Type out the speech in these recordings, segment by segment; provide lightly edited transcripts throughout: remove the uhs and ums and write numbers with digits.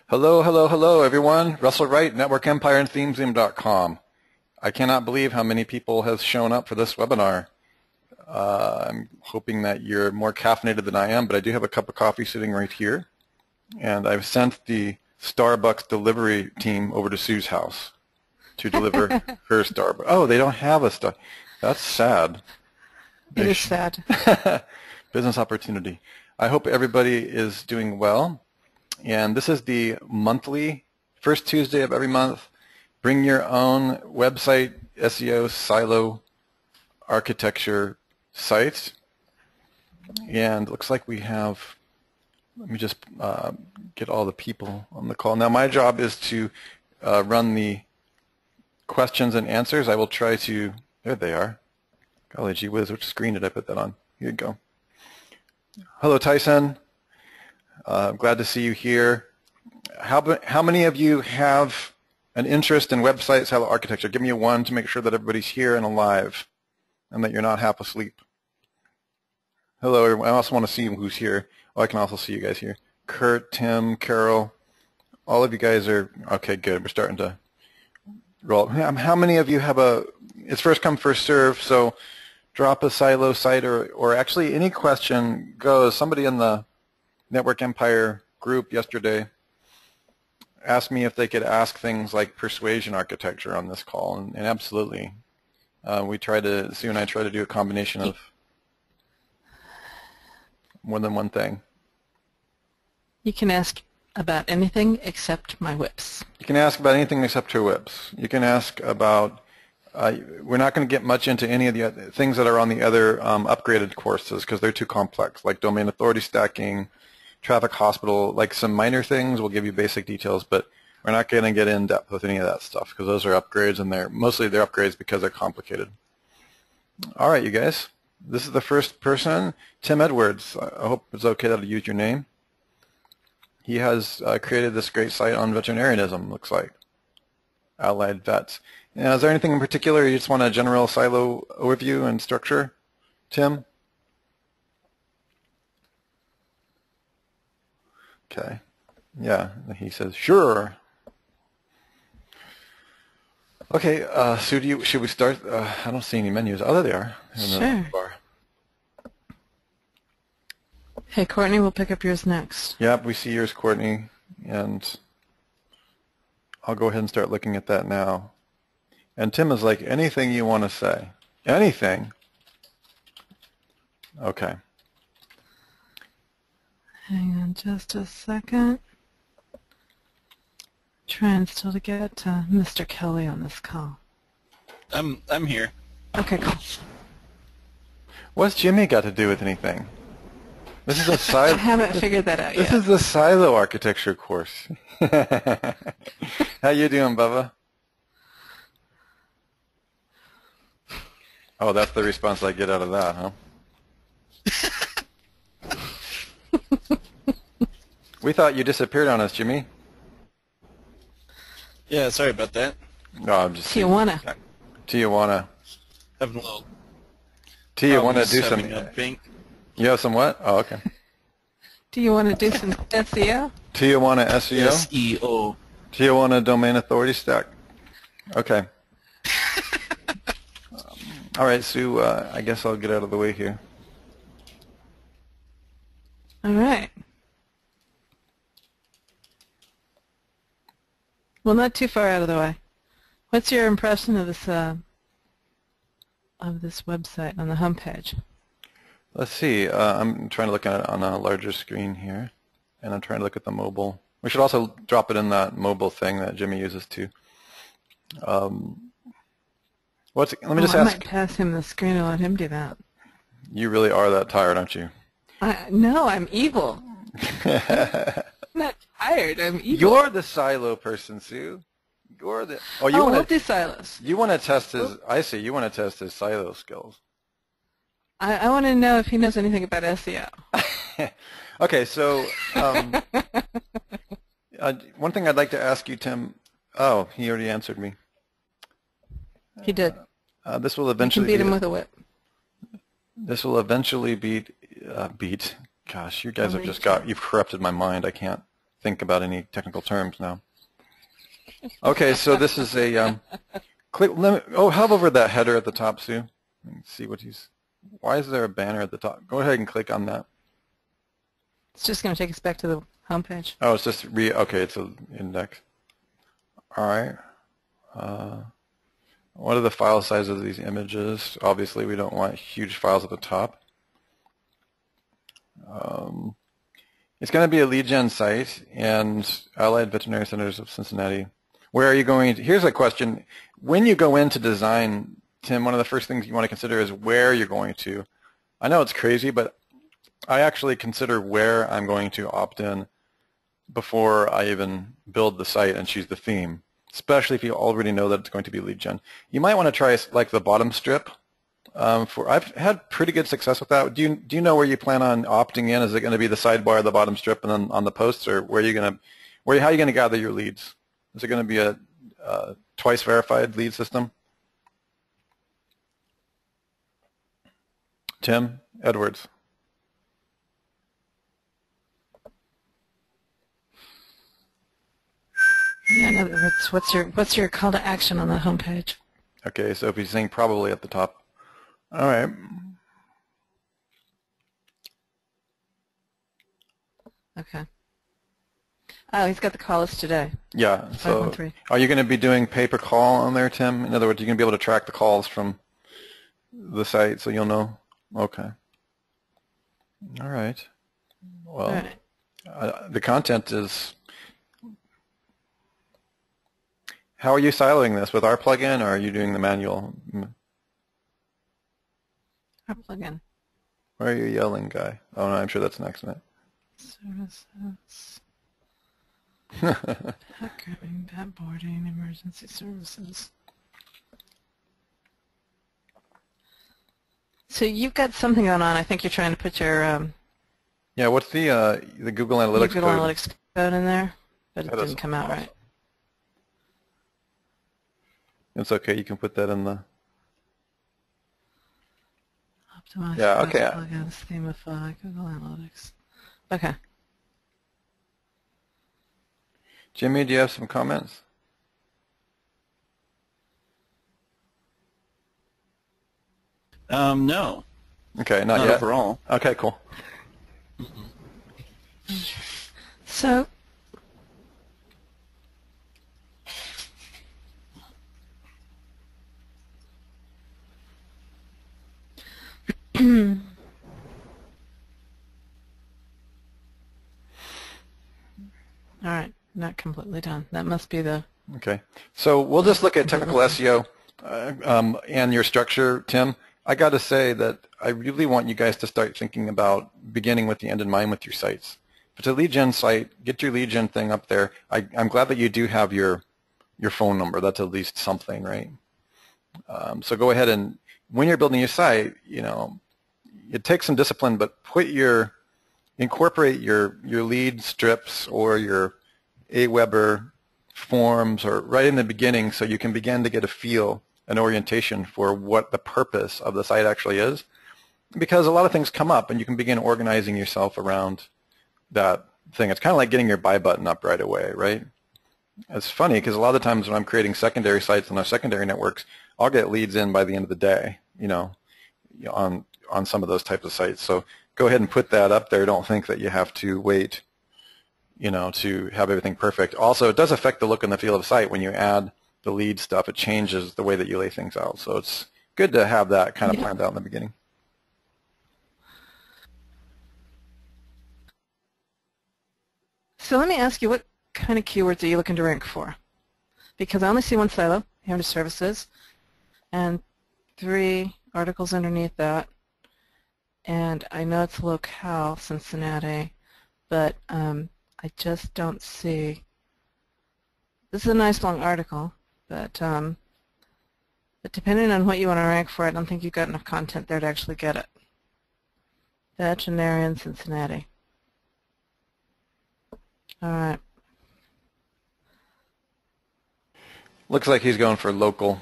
Hello, hello, hello, everyone. Russell Wright, Network Empire and ThemeZoom.com. I cannot believe how many people have shown up for this webinar. I'm hoping that you're more caffeinated than I am, but I do have a cup of coffee sitting right here. And I've sent the Starbucks delivery team over to Sue's house to deliver her Starbucks. Oh, they don't have a Starbucks. That's sad. It is sad. Business opportunity. I hope everybody is doing well. And this is the monthly, first Tuesday of every month, bring your own website, SEO, silo, architecture site. And it looks like we have, let me just get all the people on the call. Now my job is to run the questions and answers. I will try to, there they are. Golly gee whiz, which screen did I put that on? Here you go. Hello, Tyson. Glad to see you here. How many of you have an interest in website silo architecture? Give me a one to make sure that everybody's here and alive and that you're not half asleep. Hello, everyone. I also want to see who's here. Oh, I can also see you guys here. Kurt, Tim, Carol, all of you guys are, okay, good. We're starting to roll. How many of you have it's first come, first serve, so drop a silo site or actually any question goes. Somebody in the Network Empire group yesterday asked me if they could ask things like persuasion architecture on this call, and absolutely. Sue and I try to do a combination of more than one thing. You can ask about anything except my whips. You can ask about anything except her whips. You can ask about, we're not going to get much into any of the other things that are on the other upgraded courses because they're too complex, like domain authority stacking, traffic hospital, like some minor things. We'll give you basic details, but we're not going to get in depth with any of that stuff because those are upgrades, and they're upgrades because they're complicated. All right, you guys. This is the first person, Tim Edwards. I hope it's okay that I use your name. He has created this great site on veterinarianism, looks like. Allied Vets. Now, is there anything in particular you just want a general silo overview and structure, Tim? Okay. Yeah, he says, sure. Okay, Sue, should we start? I don't see any menus. Oh, there they are. Sure. The bar. Hey, Courtney, we'll pick up yours next. Yep, we see yours, Courtney, and I'll go ahead and start looking at that now. And Tim is like, anything you want to say. Anything? Okay. Hang on just a second. Trying still to get Mr. Kelley on this call. I'm here. Okay, cool. What's Jimmy got to do with anything? This is a silo. I haven't figured that out yet. This is the silo architecture course. How you doing, Bubba? Oh, that's the response I get out of that, huh? We thought you disappeared on us, Jimmy. Yeah, sorry about that. No, I'm just Tijuana. Tijuana. Having a little Tijuana, do having some. a pink. You have some what? Oh, okay. Do you want to do some SEO? Tijuana SEO. SEO. Tijuana domain authority stack. Okay. All right, Sue. I guess I'll get out of the way here. All right. Well, not too far out of the way. What's your impression of this website on the homepage? Let's see. I'm trying to look at it on a larger screen here, and I'm trying to look at the mobile. We should also drop it in that mobile thing that Jimmy uses too. Let me just I ask. might pass him the screen and let him do that. You really are that tired, aren't you? No, I'm evil. I'm not tired. I'm evil. You're the silo person, Sue. You're the. Oh, you we'll want do to. silos. You want to test his. I see. You want to test his silo skills. I want to know if he knows anything about SEO. Okay, so one thing I'd like to ask you, Tim. Oh, he already answered me. He did. This will You eventually can beat him with a whip. This will eventually beat. Gosh, you guys have just got. You've corrupted my mind. I can't think about any technical terms now. Okay, so this is a hover over that header at the top, Sue. And see what he's. Why is there a banner at the top? Go ahead and click on that. It's just going to take us back to the homepage. Oh, it's just okay. It's an index. All right. What are the file sizes of these images? Obviously, we don't want huge files at the top. It's going to be a lead gen site, and Allied Veterinary Centers of Cincinnati. Where are you going? Here's a question. When you go in to design, Tim, one of the first things you want to consider is where you're going to. I know it's crazy, but I actually consider where I'm going to opt in before I even build the site and choose the theme, especially if you already know that it's going to be lead gen. You might want to try like the bottom strip. I've had pretty good success with that. Do you know where you plan on opting in? Is it going to be the sidebar, the bottom strip, and then on the posts, or how are you going to gather your leads? Is it going to be a twice verified lead system? Tim Edwards. Yeah, in other words, what's your call to action on the homepage? Okay, so if he's saying probably at the top. All right. Okay. Oh, he's got the call list today. Yeah. So 513. are you going to be doing pay-per-call on there, Tim? In other words, you're going to be able to track the calls from the site so you'll know? Okay. All right. Well, All right. The content is... How are you siloing this? With our plugin, or are you doing the manual? Our plugin. Why are you yelling, guy? Oh, no, I'm sure that's next minute. Services. Backgrounding, boarding, emergency services. So you've got something going on. I think you're trying to put your yeah. What's the Google Analytics Google code? Analytics code in there, but it That didn't is come out awesome. right. It's okay. You can put that in the. Optimize Yeah, okay. plugins, themify, Google Analytics. Okay. Jimmy, do you have some comments? No. Okay, not Not yet. overall. Okay, cool. So all right, not completely done. That must be the... Okay. So we'll just look at technical SEO and your structure, Tim. I got to say that I really want you guys to start thinking about beginning with the end in mind with your sites. If it's a lead gen site, get your lead gen thing up there. I'm glad that you do have your phone number. That's at least something, right? So go ahead and when you're building your site, it takes some discipline, but incorporate your lead strips or your Aweber forms or right in the beginning so you can begin to get a feel, an orientation for what the purpose of the site actually is. Because a lot of things come up and you can begin organizing yourself around that thing. It's kind of like getting your buy button up right away, right? It's funny because a lot of the times when I'm creating secondary sites on our secondary networks, I'll get leads in by the end of the day, on some of those types of sites. So go ahead and put that up there. Don't think that you have to wait, to have everything perfect. Also, it does affect the look and the feel of the site when you add the lead stuff. It changes the way that you lay things out. So it's good to have that kind of planned out in the beginning. So let me ask you, what kind of keywords are you looking to rank for? Because I only see one silo here under services and 3 articles underneath that. And I know it's locale, Cincinnati, but I just don't see. This is a nice long article, but depending on what you want to rank for, I don't think you've got enough content there to actually get it. Veterinarian, Cincinnati. All right. Looks like he's going for local.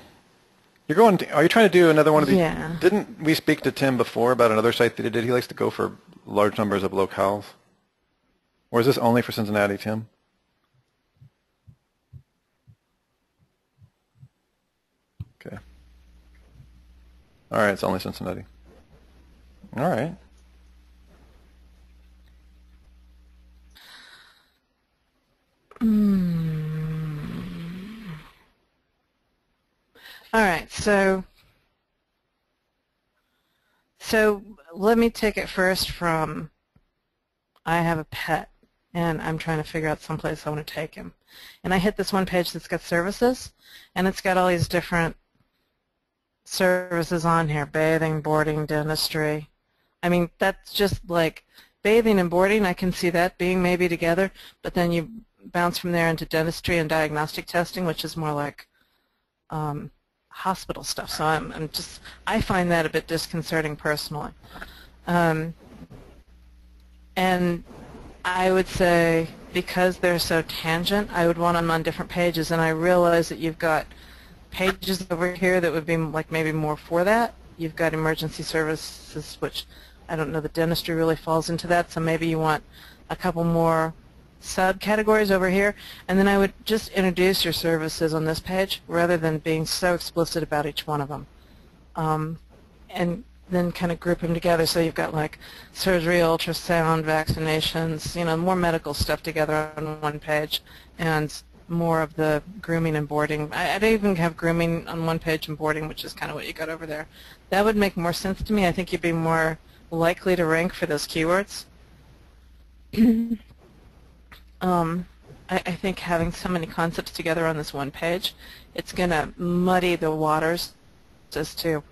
Are you trying to do another one of these? Yeah. Didn't we speak to Tim before about another site that he did? He likes to go for large numbers of locales. Or is this only for Cincinnati, Tim? Okay. All right, it's only Cincinnati. All right. All right, so let me take it first from I have a pet and I'm trying to figure out someplace I want to take him. And I hit this one page that's got services, and it's got all these different services on here: bathing, boarding, dentistry. I mean, that's just like bathing and boarding. I can see that being maybe together, but then you bounce from there into dentistry and diagnostic testing, which is more like hospital stuff. So I find that a bit disconcerting personally. And I would say because they're so tangent, I would want them on different pages, and I realize that you've got pages over here that would be like maybe more for that. You've got emergency services, which I don't know that dentistry really falls into that, so maybe you want a couple more subcategories over here, and then I would just introduce your services on this page rather than being so explicit about each one of them. And then kind of group them together so you've got like surgery, ultrasound, vaccinations, more medical stuff together on one page, and more of the grooming and boarding. I'd even have grooming on one page and boarding, which is kind of what you got over there. That would make more sense to me. I think you'd be more likely to rank for those keywords. I think having so many concepts together on this one page, it's going to muddy the waters as to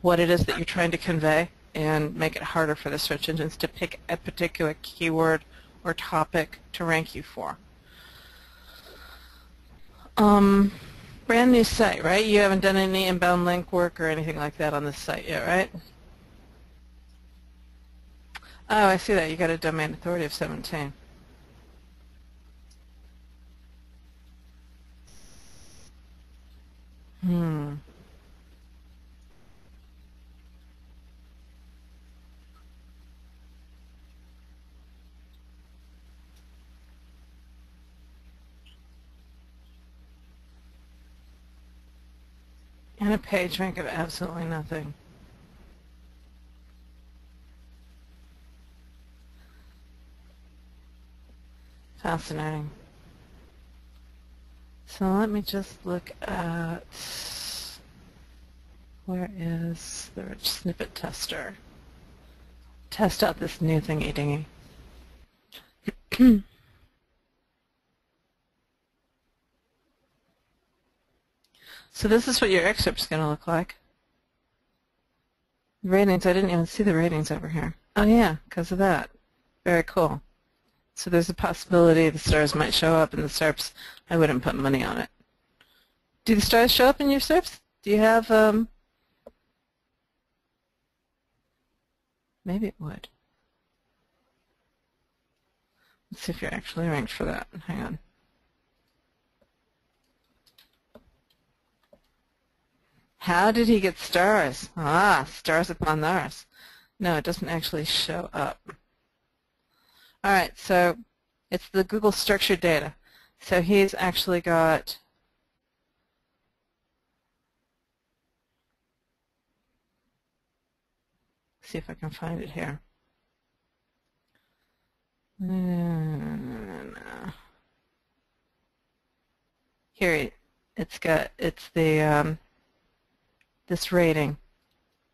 what it is that you're trying to convey and make it harder for the search engines to pick a particular keyword or topic to rank you for. Brand new site, right? You haven't done any inbound link work or anything like that on this site yet, right? Oh, I see that. You got a domain authority of 17. And a page rank of absolutely nothing. Fascinating. So let me just look at, where is the rich snippet tester? Test out this new thingy-dingy. So this is what your excerpt's going to look like. Ratings, I didn't even see the ratings over here. Oh yeah, because of that. Very cool. So there's a possibility the stars might show up, and the SERPs, I wouldn't put money on it. Do the stars show up in your SERPs? Do you have, maybe it would. Let's see if you're actually ranked for that. Hang on. How did he get stars? Ah, stars upon ours. No, it doesn't actually show up. All right, so it's the Google structured data. So he's actually got see if I can find it here. No. Here it's the this rating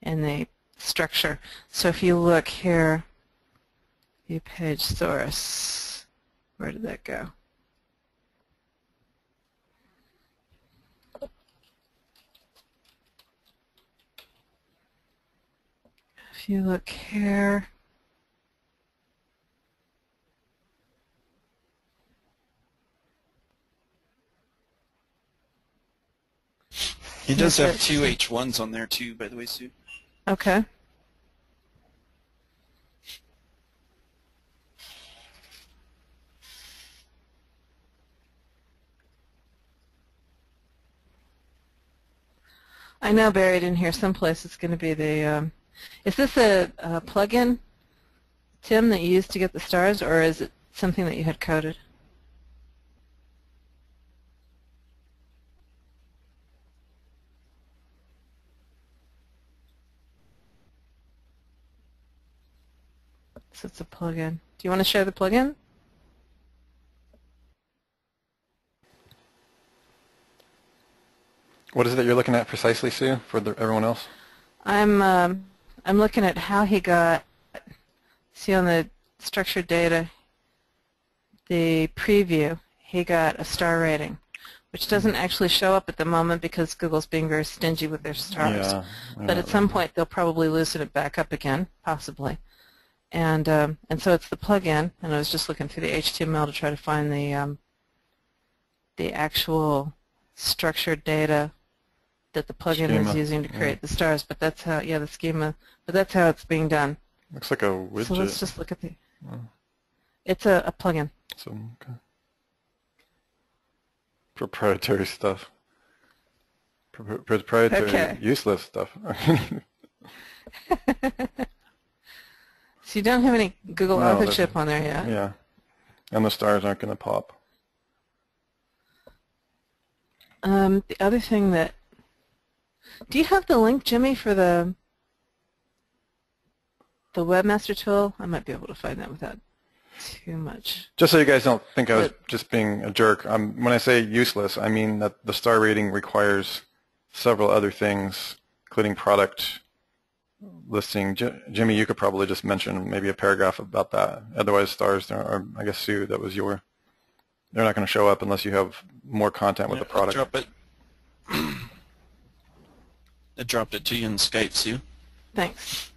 and the structure. So if you look here, view page source, where did that go? If you look here, He does have two H1s on there too, by the way, Sue. okay. I know buried in here someplace it's going to be the, is this a plugin, Tim, that you use to get the stars, or is it something that you had coded. So it's a plugin. Do you want to share the plugin? What is it that you're looking at precisely, Sue, for everyone else? I'm looking at how he got. See on the structured data, the preview, he got a star rating, which doesn't actually show up at the moment because Google's being very stingy with their stars. Yeah, but at some point they'll probably loosen it back up again, possibly. And so it's the plugin, and I was just looking through the HTML to try to find the actual structured data that the plugin is using to create the stars. But that's how, the schema. But that's how it's being done. Looks like a widget. So let's just look at the. It's a plugin. So, okay. Proprietary stuff. Proprietary, useless stuff. So you don't have any Google authorship on there yet? Yeah, and the stars aren't going to pop. The other thing that, do you have the link, Jimmy, for the webmaster tool? I might be able to find that without too much. Just so you guys don't think I was just being a jerk, when I say useless, I mean that the star rating requires several other things, including product listing. Jimmy, you could probably just mention maybe a paragraph about that. Otherwise, stars, or I guess Sue, that was they're not going to show up unless you have more content with the product. Drop it. I dropped it to you in Skype, Sue. Thanks.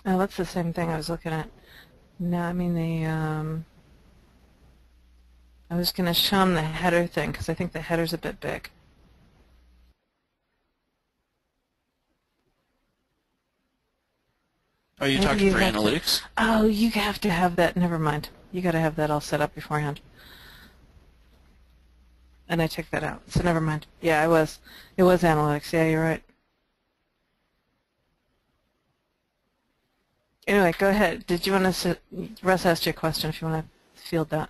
Oh, that's the same thing I was looking at. No, I mean I was going to show them the header thing because I think the header's a bit big. Are you talking for analytics? Oh, you have to have that. Never mind. You got to have that all set up beforehand. And I took that out, so never mind. Yeah, it was analytics. Yeah, you're right. Anyway, go ahead. Did you want to? Russ asked you a question. If you want to field that.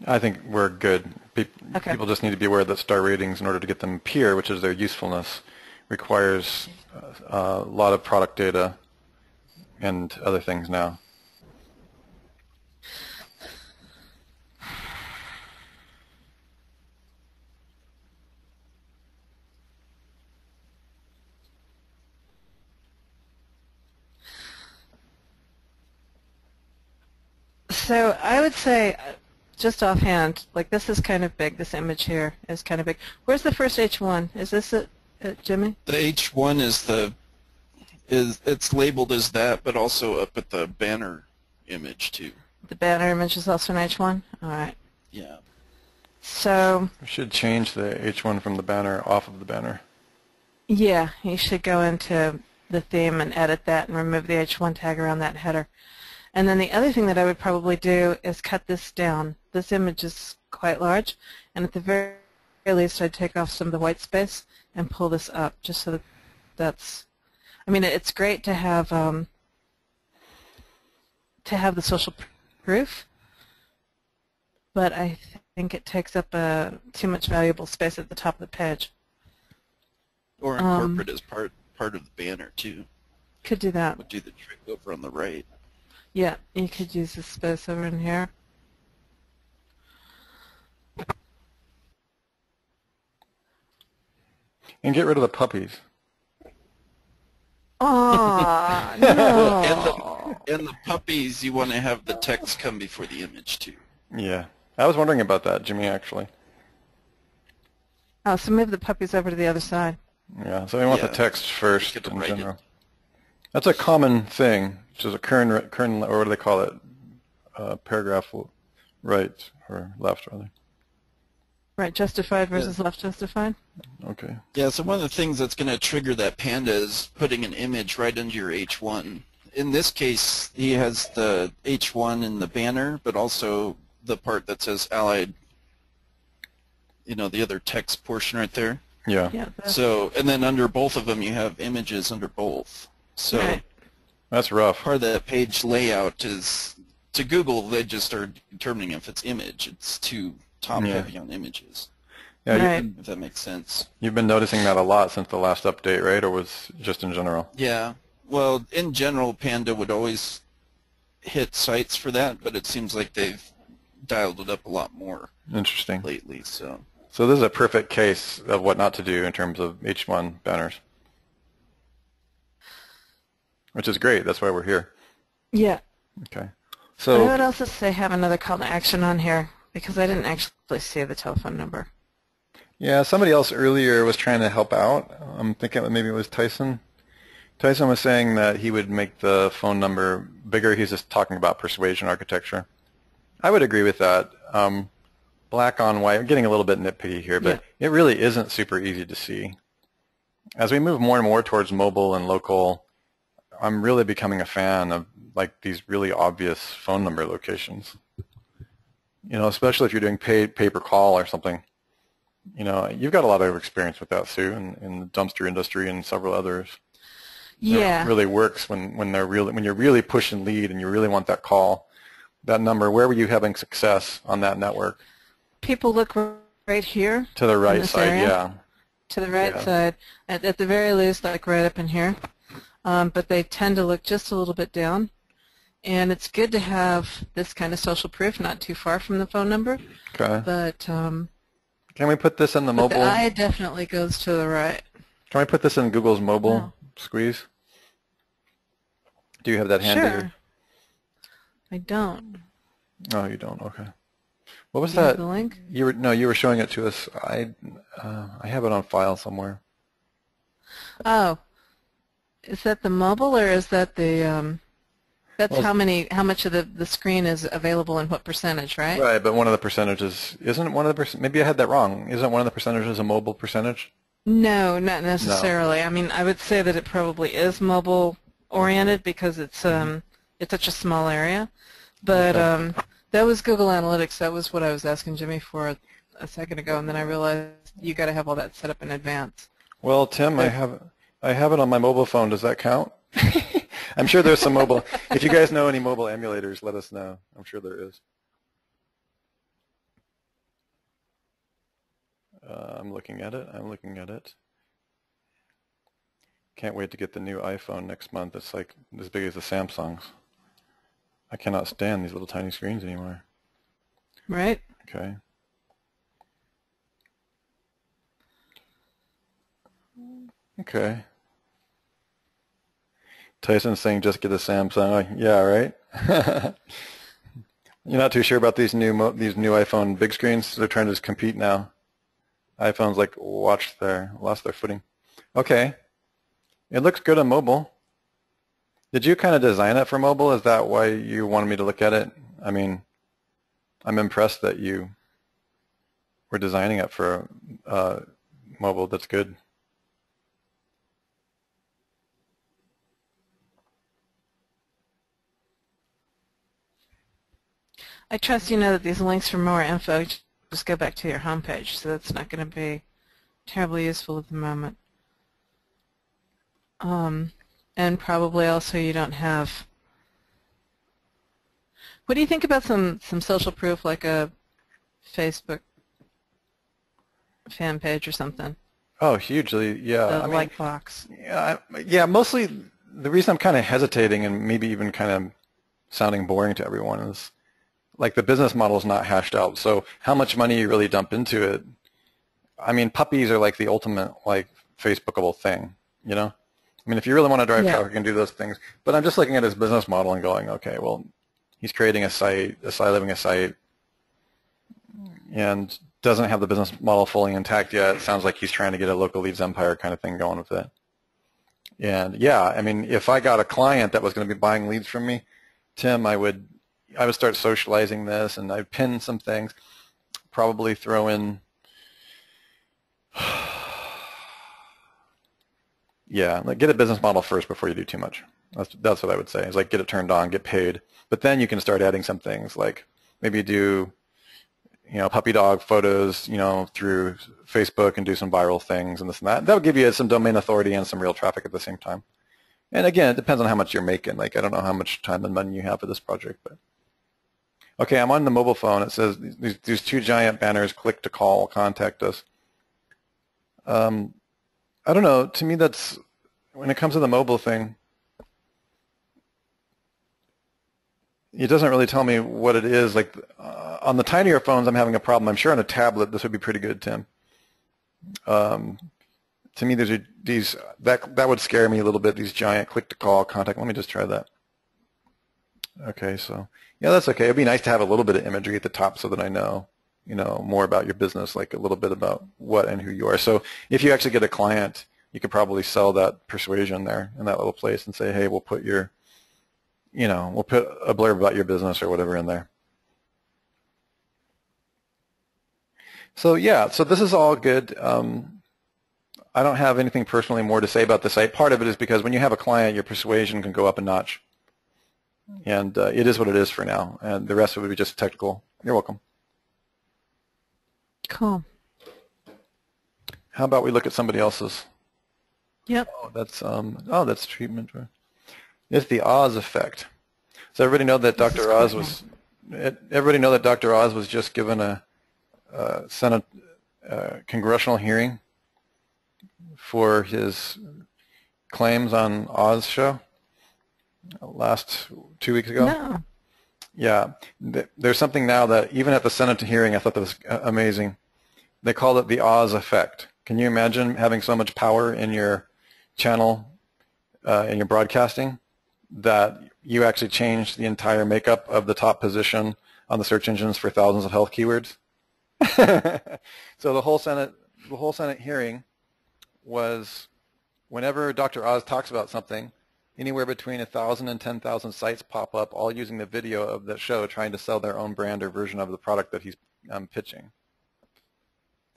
I think we're good. People just need to be aware that star ratings, in order to get them appear, which is their usefulness, requires a lot of product data and other things now. So I would say, just offhand, like this is kind of big. This image here is kind of big. Where's the first H1? Is this it, Jimmy? The H1 it's labeled as that, but also up at the banner image too. The banner image is also an H1? All right. Yeah. So we should change the H1 from the banner off of the banner. Yeah, you should go into the theme and edit that and remove the H1 tag around that header. And then the other thing that I would probably do is cut this down. This image is quite large, and at the very least I'd take off some of the white space and pull this up just so that that's, I mean, it's great to have the social proof, but I think it takes up too much valuable space at the top of the page. Or incorporate as part of the banner too. Could do that. Would do the trick over on the right. Yeah, you could use this space over in here. And get rid of the puppies. Aw, no. And the puppies, you want to have the text come before the image too. Yeah. I was wondering about that, Jimmy, actually. Oh, so move the puppies over to the other side. Yeah, so we want the text first in write general. it. That's a common thing, which is a current, or what do they call it? Paragraph right or left, rather. Right, justified versus left justified? Okay. Yeah, so one of the things that's going to trigger that panda is putting an image right under your H1. In this case, he has the H1 in the banner, but also the part that says allied the other text portion right there. Yeah. Yeah. So, and then under both of them, you have images under both. So Right. That's rough. part of that page layout is, to Google, they just are determining if it's image. It's too top-heavy on images, Yeah, Right. if that makes sense. you've been noticing that a lot since the last update, right? Or was just in general? Yeah. Well, in general, Panda would always hit sites for that, but it seems like they've dialed it up a lot more Interesting. lately. So So this is a perfect case of what not to do in terms of H1 banners, which is great. That's why we're here. Yeah. Okay. I So would also say have another call to action on here because I didn't actually see the telephone number. yeah, somebody else earlier was trying to help out. I'm thinking that maybe it was Tyson. Tyson was saying that he would make the phone number bigger. He's just talking about persuasion architecture. I would agree with that. Black on white. I'm getting a little bit nitpicky here, but it really isn't super easy to see. As we move more and more towards mobile and local, I'm really becoming a fan of like these really obvious phone number locations. Especially if you're doing pay-per call or something. You've got a lot of experience with that, Sue, in the dumpster industry and several others. Yeah. It really works when you're really pushing lead and you really want that call, that number. Where were you having success on that network? People look right here. To the right this side, area. yeah. To the right Yeah. side, at the very least, like right up in here. But they tend to look just a little bit down. And it's good to have this kind of social proof not too far from the phone number. Okay. But Can we put this in the but mobile? the eye definitely goes to the right. Can we put this in Google's mobile No. squeeze? Do you have that handy? Sure. I don't. Oh, you don't. Okay. What was Do you have that? the link? You were showing it to us. I have it on file somewhere. Oh. Is that the mobile or is that the that's Well, how much of the screen is available and what percentage, right? Right, but one of the percentages isn't one of the maybe I had that wrong. Isn't one of the percentages a mobile percentage? No, not necessarily. I mean, I would say that it probably is mobile oriented because it's such a small area. But Okay. that was Google Analytics. That was what I was asking Jimmy for a second ago, and then I realized you got to have all that set up in advance. Well, Tim, I have it on my mobile phone. Does that count? I'm sure there's some mobile. If you guys know any mobile emulators, let us know. I'm sure there is. I'm looking at it. I'm looking at it. Can't wait to get the new iPhone next month. It's like as big as the Samsungs. I cannot stand these little tiny screens anymore. Right? Okay. Okay. Tyson's saying just get a Samsung. Yeah, right? You're not too sure about these new iPhone big screens? They're trying to just compete now. iPhones like lost their footing. Okay. It looks good on mobile. Did you kind of design it for mobile? Is that why you wanted me to look at it? I mean, I'm impressed that you were designing it for mobile. That's good. I trust you know that these links for more info just go back to your homepage, so that's not going to be terribly useful at the moment. And probably also you don't have. What do you think about some social proof like a Facebook fan page or something? Oh, hugely, yeah. The I mean, like box. yeah. Mostly, the reason I'm kind of hesitating and maybe even kind of sounding boring to everyone is, like, the business model is not hashed out. So, how much money you really dump into it? I mean, puppies are like the ultimate like Facebookable thing, you know. I mean, if you really want to drive traffic and do those things, but I'm just looking at his business model and going, okay, well, he's creating a site, living a site, and doesn't have the business model fully intact yet. It sounds like he's trying to get a local leads empire kind of thing going with it. And yeah, I mean, if I got a client that was going to be buying leads from me, Tim, I would start socializing this, and I'd pin some things, probably throw in, yeah, like get a business model first before you do too much. That's what I would say. Is like get it turned on, get paid, but then you can start adding some things like maybe do puppy dog photos, through Facebook and do some viral things and this and that. That would give you some domain authority and some real traffic at the same time. And again, it depends on how much you're making. Like, I don't know how much time and money you have for this project, but okay, I'm on the mobile phone. It says these two giant banners: click to call, contact us. I don't know. To me, that's, when it comes to the mobile thing, it doesn't really tell me what it is. Like on the tinier phones, I'm having a problem. I'm sure on a tablet this would be pretty good, Tim. To me, that would scare me a little bit. These giant click to call, contact. Let me just try that. Okay, so yeah, that's okay. It'd be nice to have a little bit of imagery at the top so that I know, more about your business, like a little bit about what and who you are. So if you actually get a client, you could probably sell that persuasion there in that little place and say, hey, we'll put we'll put a blurb about your business or whatever in there. So yeah, so this is all good. I don't have anything personally more to say about the site. Part of it is because when you have a client, your persuasion can go up a notch. And it is what it is for now. And the rest of it would be just technical. You're welcome. Cool. How about we look at somebody else's? Yep. That's treatment. It's the Oz effect. So everybody know that Dr. Oz was. Everybody know that Dr. Oz was just given a Senate congressional hearing for his claims on Oz show last 2 weeks ago. No. Yeah, there's something now that even at the Senate hearing, I thought that was amazing. They call it the Oz effect. Can you imagine having so much power in your channel, in your broadcasting, that you actually change the entire makeup of the top position on the search engines for thousands of health keywords? So the whole Senate hearing was, whenever Dr. Oz talks about something, anywhere between 1,000 and 10,000 sites pop up, all using the video of the show, trying to sell their own brand or version of the product that he's pitching.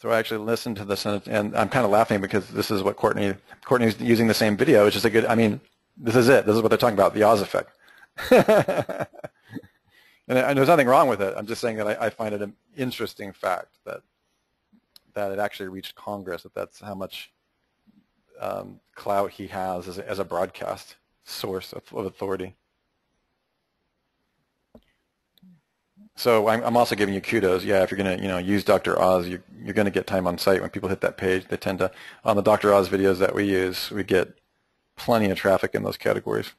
So I actually listened to the Senate, and I'm kind of laughing because this is what Courtney's using the same video, which is a good. I mean, this is it. This is what they're talking about, the Oz effect. And there's nothing wrong with it. I'm just saying that I find it an interesting fact that it actually reached Congress. That's how much clout he has as a broadcast source of authority. So I'm also giving you kudos. Yeah, if you're going to use Dr. Oz, you're going to get time on site. When people hit that page, they tend to, on the Dr. Oz videos that we use, we get plenty of traffic in those categories.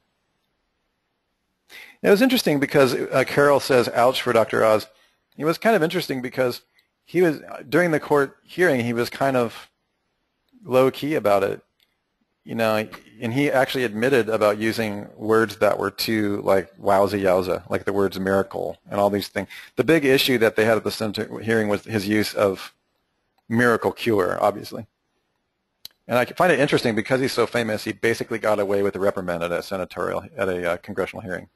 It was interesting because Carol says, ouch for Dr. Oz. It was kind of interesting because he was, during the court hearing, he was kind of low-key about it. And he actually admitted about using words that were too, like, wowza yowza, like the words miracle and all these things. The big issue that they had at the Senate hearing was his use of miracle cure, obviously. And I find it interesting because he's so famous, he basically got away with a reprimand at a congressional hearing.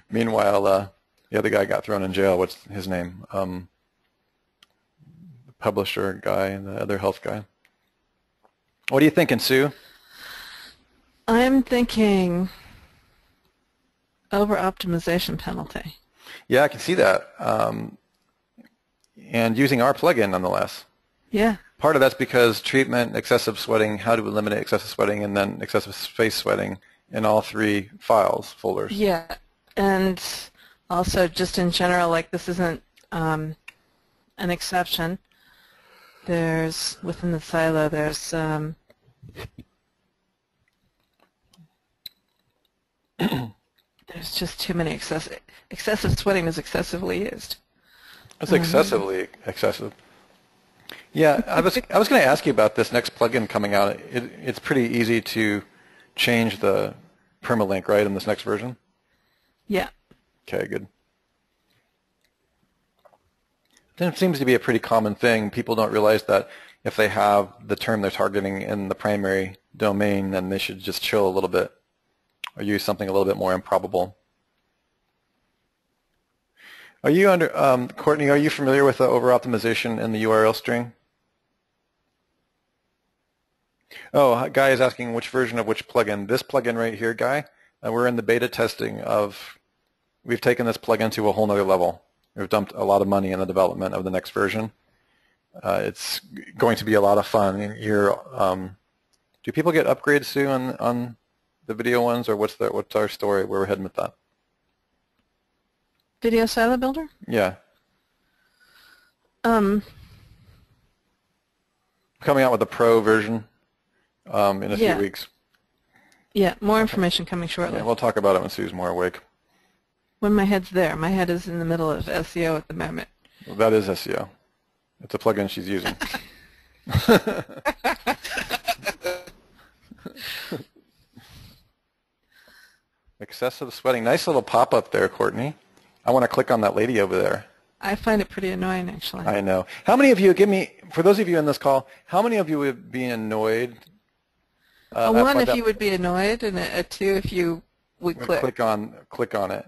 Meanwhile, the other guy got thrown in jail. What's his name? The publisher guy and the other health guy. What are you thinking, Sue? I'm thinking over-optimization penalty. Yeah, I can see that. And using our plugin, nonetheless. Yeah. Part of that's because treatment, excessive sweating, how to eliminate excessive sweating, and then excessive face sweating in all three folders. Yeah, and also just in general, like, this isn't an exception. There's, within the silo, there's just too many excessive sweating is excessively used. It's excessively excessive. Yeah, I was going to ask you about this next plugin coming out. It's pretty easy to change the permalink, right, in this next version? Yeah. Okay, good. Then it seems to be a pretty common thing. People don't realize that if they have the term they're targeting in the primary domain, then they should just chill a little bit or use something a little bit more improbable. Are you Courtney, are you familiar with the over-optimization in the URL string? Oh, Guy is asking which version of which plugin. This plugin right here, Guy, we're in the beta testing of, we've taken this plugin to a whole nother level. We've dumped a lot of money in the development of the next version. It's going to be a lot of fun. Do people get upgrades soon on the video ones, or what's our story? Where we're heading with that? Video Silo Builder? Yeah. Coming out with a pro version in a few weeks. Yeah, more information coming shortly. Yeah, we'll talk about it when Sue's more awake. When my head's there. My head is in the middle of SEO at the moment. Well, that is SEO. It's a plugin she's using. Excessive sweating. Nice little pop-up there, Courtney. I want to click on that lady over there. I find it pretty annoying, actually. I know. How many of you, for those of you in this call, how many of you would be annoyed? One, if you would be annoyed, and a two, if you would click. Click on it.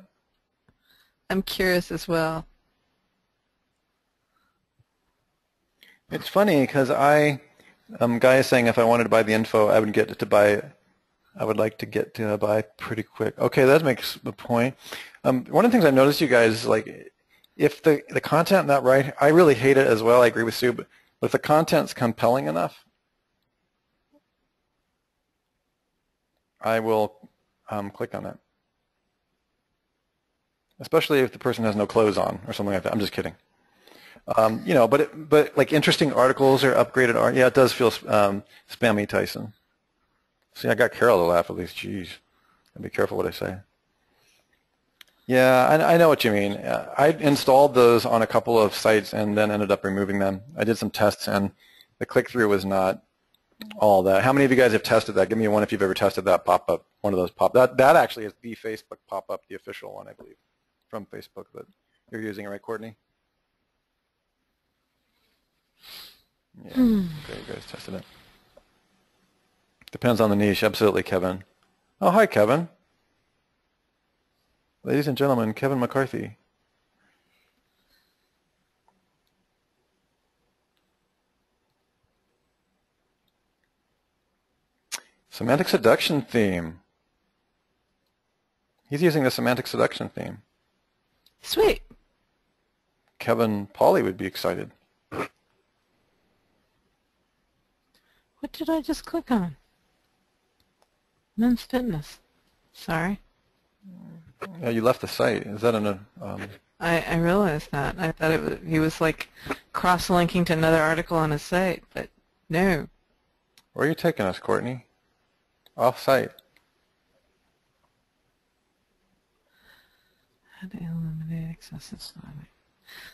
I'm curious as well. It's funny because guy is saying if I wanted to buy the info, I would like to get to buy pretty quick. Okay, that makes the point. One of the things I noticed, you guys, like, if the content not right, I really hate it as well. I agree with Sue, but if the content's compelling enough, I will click on it. Especially if the person has no clothes on or something like that. I'm just kidding. But like interesting articles or upgraded art, yeah, it does feel spammy, Tyson. See, I got Carol to laugh at least. Jeez, I'll be careful what I say. Yeah, I know what you mean. I installed those on a couple of sites and then ended up removing them. I did some tests and the click-through was not all that. How many of you guys have tested that? Give me one if you've ever tested that pop-up, one of those that actually is the Facebook pop-up, the official one, I believe, from Facebook that you're using, right, Courtney? Yeah, okay, you guys tested it. Depends on the niche, absolutely, Kevin. Oh, hi, Kevin. Ladies and gentlemen, Kevin McCarthy. Semantic seduction theme. He's using the semantic seduction theme. Sweet. Kevin Pauly would be excited. What did I just click on? Men's Fitness. Sorry. Yeah, you left the site. Is that an? I realized that. I thought he was like cross-linking to another article on his site, but no. Where are you taking us, Courtney? Off-site. How to eliminate excessive styling.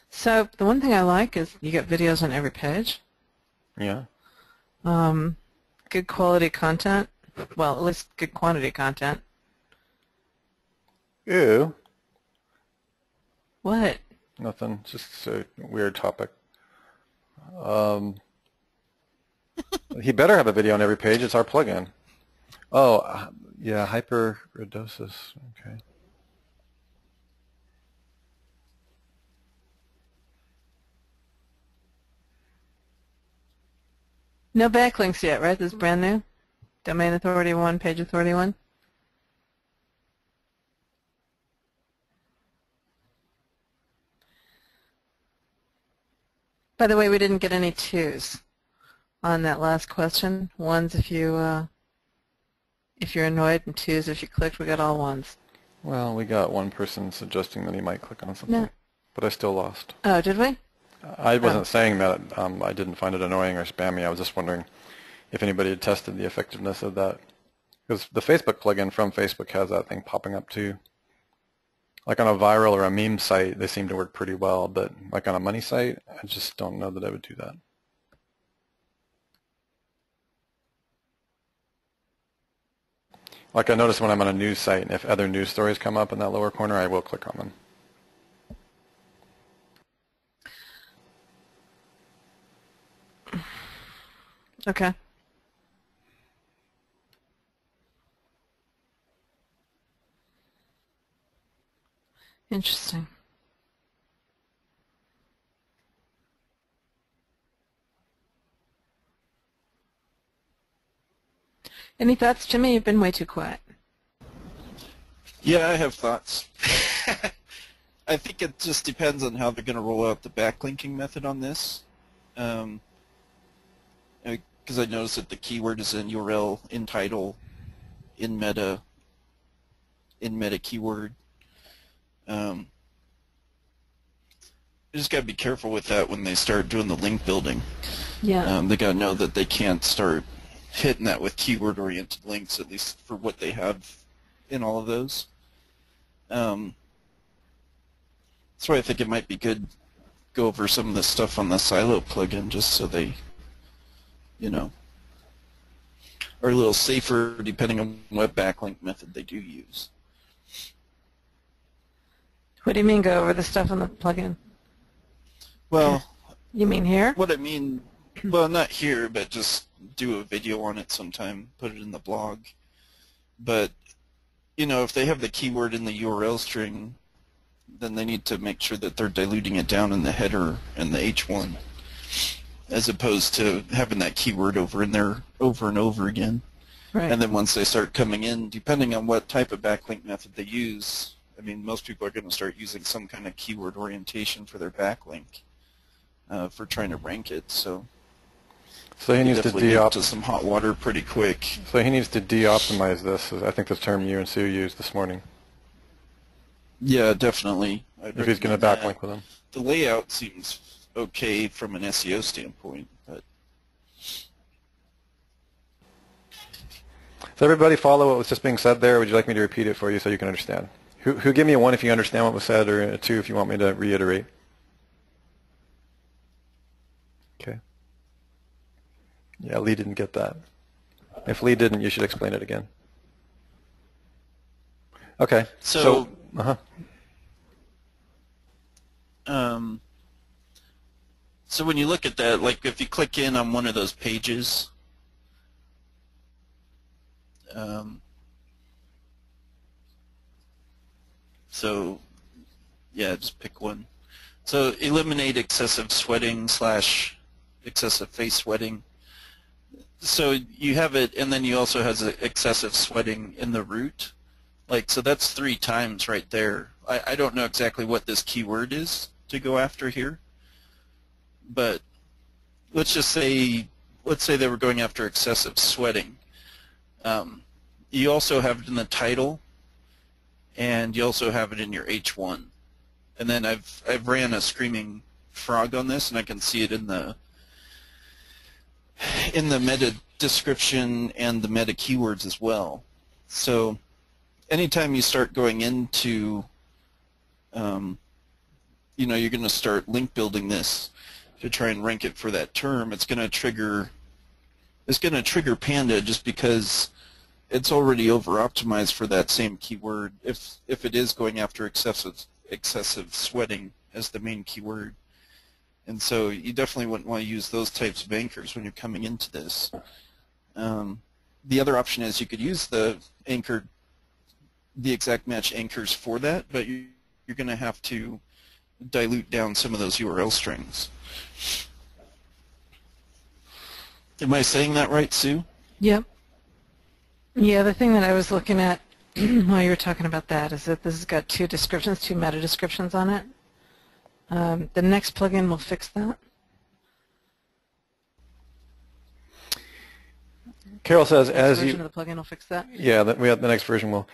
So the one thing I like is you get videos on every page. Yeah. Good quality content. Well, at least good quantity content. Ew. What? Nothing. Just a weird topic. He better have a video on every page. It's our plugin. Oh, yeah, hyperredosis. Okay. No backlinks yet, right? This is brand new? Domain authority 1, page authority 1? By the way, we didn't get any 2s on that last question. 1s if you're annoyed, and 2s if you clicked. We got all 1s. Well, we got one person suggesting that he might click on something, no. But I still lost. Oh, did we? I wasn't saying that I didn't find it annoying or spammy. I was just wondering if anybody had tested the effectiveness of that. Because the Facebook plugin from Facebook has that thing popping up too. Like on a viral or a meme site, they seem to work pretty well, but like on a money site, I just don't know that I would do that. Like I notice when I'm on a news site, if other news stories come up in that lower corner, I will click on them. Okay. Interesting. Any thoughts, Jimmy? You've been way too quiet. Yeah, I have thoughts. I think it just depends on how they're going to roll out the backlinking method on this. Because I noticed that the keyword is in URL, in title, in meta keyword. You just got to be careful with that when they start doing the link building. Yeah. They got to know that they can't start hitting that with keyword-oriented links, at least for what they have in all of those. That's why I think it might be good to go over some of the stuff on the Silo plugin, just so they, are a little safer depending on what backlink method they do use. What do you mean go over the stuff on the plugin? Well, you mean here? What I mean, well, not here, but just do a video on it sometime, put it in the blog. But, if they have the keyword in the URL string, then they need to make sure that they're diluting it down in the header and the H1, as opposed to having that keyword over in there over and over again. Right. And then once they start coming in, depending on what type of backlink method they use, I mean, most people are going to start using some kind of keyword orientation for their backlink for trying to rank it. So he needs to get to some hot water pretty quick. So he needs to de-optimize this. I think the term you and Sue used this morning. Yeah, definitely. If he's going to backlink with them. The layout seems okay from an SEO standpoint, but. Does everybody follow what was just being said there? Or would you like me to repeat it for you so you can understand? Who give me a 1 if you understand what was said, or a 2 if you want me to reiterate? Okay. Yeah, Lee didn't get that. If Lee didn't, you should explain it again. Okay. So so when you look at that, like if you click in on one of those pages, so yeah, just pick one. So eliminate excessive sweating / excessive face sweating. So you have it, and then you also have excessive sweating in the root. So that's 3 times right there. I don't know exactly what this keyword is to go after here, but let's say they were going after excessive sweating. You also have it in the title, and you also have it in your H1. And then I've ran a screaming frog on this, and I can see it in the meta description and the meta keywords as well. So anytime you start going into, you're going to start link building this to try and rank it for that term, it's going to trigger Panda, just because it's already over-optimized for that same keyword if it is going after excessive sweating as the main keyword. And so you definitely wouldn't want to use those types of anchors when you're coming into this. The other option is you could use the exact match anchors for that, but you're going to have to dilute down some of those URL strings. Am I saying that right, Sue? Yep. Yeah, the thing that I was looking at while you were talking about that is that this has got 2 descriptions, 2 meta descriptions on it. The next plugin will fix that. Carol says, the next version of the plugin will fix that? Yeah, the next version will.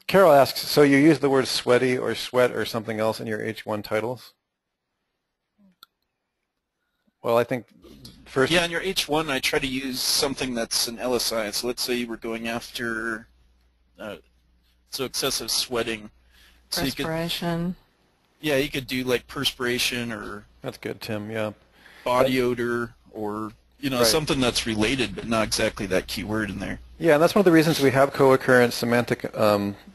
Carol asks, so you use the word sweaty or sweat or something else in your H1 titles? Well, I think first... Yeah, in your H1, I try to use something that's an LSI. So let's say you were going after excessive sweating. Perspiration. So you could do like perspiration or... That's good, Tim, yeah. Body odor or, right. Something that's related but not exactly that keyword in there. Yeah, and that's one of the reasons we have co-occurrent semantic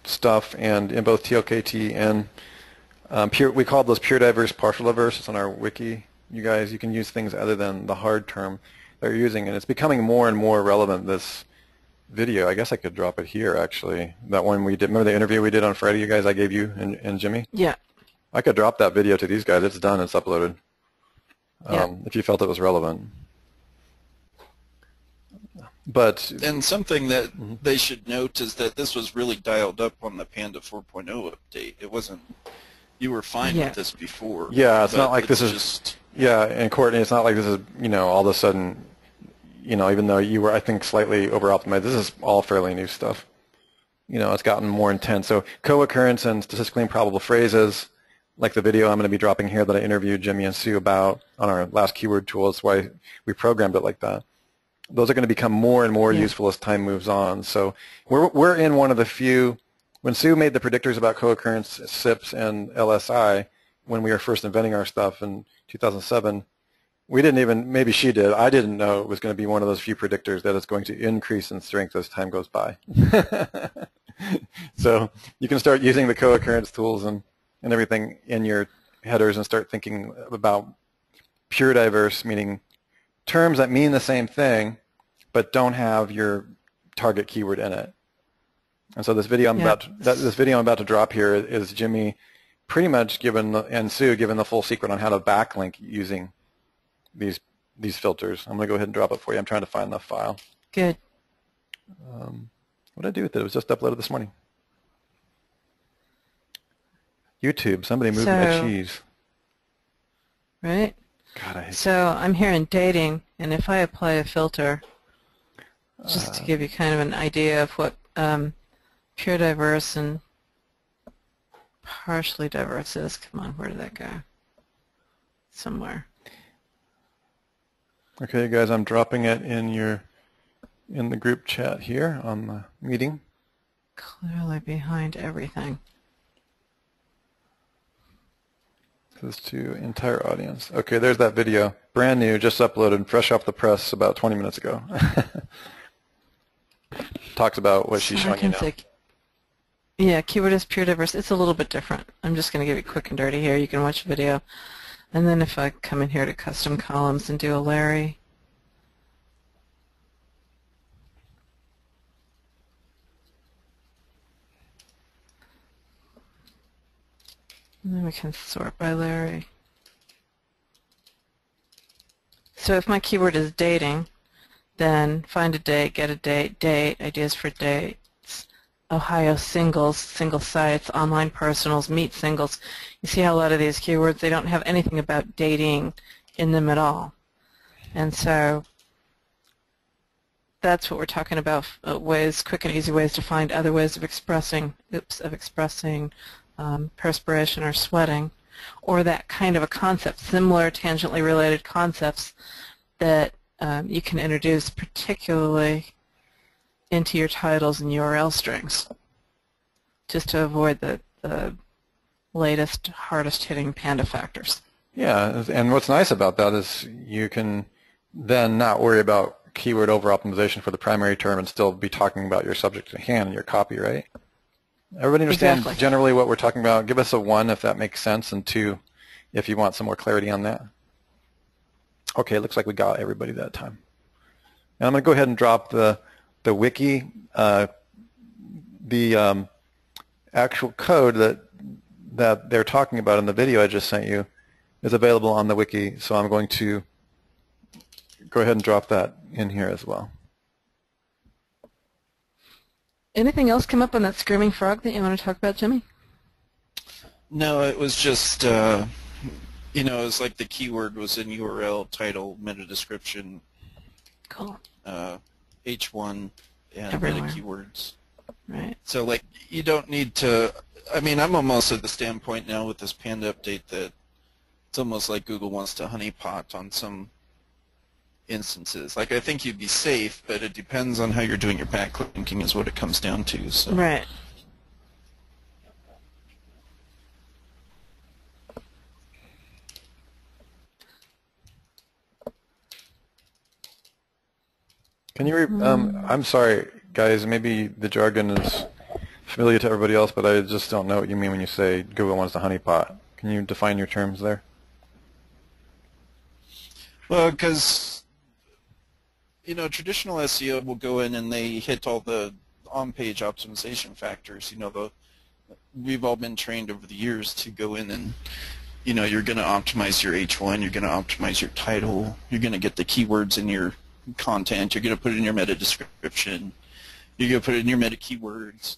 stuff, and in both TLKT and we call those pure diverse, partial diverse. It's on our wiki. You guys, you can use things other than the hard term that you're using, and it's becoming more and more relevant, this video. I guess I could drop it here, actually. That one we did, remember the interview we did on Friday, you guys, I gave you and Jimmy? Yeah. I could drop that video to these guys. It's done. It's uploaded. If you felt it was relevant. But and something that they should note is that this was really dialed up on the Panda 4.0 update. It wasn't You were fine Yeah. with this before. Yeah, it's but not like this is just yeah, and Courtney, it's not like this is all of a sudden even though you were I think slightly over optimized, this is all fairly new stuff. It's gotten more intense. So co-occurrence and statistically improbable phrases, like the video I'm going to be dropping here that I interviewed Jimmy and Sue about on our last keyword tool. That's why we programmed it like that. Those are going to become more and more useful as time moves on. So we're in one of the few. When Sue made the predictors about co-occurrence, SIPs, and LSI, when we were first inventing our stuff in 2007, we didn't even, maybe she did, I didn't know it was going to be one of those few predictors that is going to increase in strength as time goes by. So you can start using the co-occurrence tools and everything in your headers and start thinking about pure diverse, meaning terms that mean the same thing but don't have your target keyword in it. And so this video I'm about to drop here is Jimmy pretty much and Sue given the full secret on how to backlink using these filters. I'm going to go ahead and drop it for you. I'm trying to find the file. Good. What did I do with it? It was just uploaded this morning. YouTube. Somebody moved my cheese. Right? God, I hate So I'm here in dating, and if I apply a filter, just to give you kind of an idea of what pure diverse and partially diverse is. Come on, where did that go? Somewhere. Okay, guys, I'm dropping it in the group chat here on the meeting. Clearly behind everything. This is to entire audience. Okay, there's that video. Brand new, just uploaded, fresh off the press about 20 minutes ago. Talks about what she's showing you now. Yeah, keyword is pure diverse. It's a little bit different. I'm just going to give it quick and dirty here. You can watch the video. And then if I come in here to custom columns and do a Larry, and then we can sort by Larry. So if my keyword is dating, then find a date, get a date, ideas for dates, Ohio singles, single sites, online personals, meet singles. You see how a lot of these keywords, they don't have anything about dating in them at all. And so that's what we're talking about, ways, quick and easy ways to find other ways of expressing, perspiration or sweating, or that kind of a concept, similar tangentially related concepts that you can introduce particularly into your titles and URL strings, just to avoid the latest, hardest-hitting Panda factors. Yeah, and what's nice about that is you can then not worry about keyword over-optimization for the primary term and still be talking about your subject at hand and your copy, right? Everybody understand generally what we're talking about? Give us a 1 if that makes sense, and 2 if you want some more clarity on that. Okay, it looks like we got everybody that time. And I'm going to go ahead and drop the wiki, the actual code that they're talking about in the video I just sent you is available on the wiki, so I'm going to go ahead and drop that in here as well. Anything else come up on that screaming frog that you want to talk about, Jimmy? No, it was just, it was like the keyword was in URL, title, meta description, Cool. H1, and Everywhere. meta keywords. Right. So, like, you don't need to, I'm almost at the standpoint now with this Panda update that it's almost like Google wants to honeypot on some instances. Like, I think you'd be safe, but it depends on how you're doing your backlinking is what it comes down to. So. Right. Can you, I'm sorry, guys, maybe the jargon is familiar to everybody else, but I just don't know what you mean when you say Google wants to honeypot. Can you define your terms there? Well, because, traditional SEO will go in and they hit all the on-page optimization factors. We've all been trained over the years to go in and, you're going to optimize your H1, you're going to optimize your title, you're going to get the keywords in your content, you're going to put it in your meta description, you're going to put it in your meta keywords.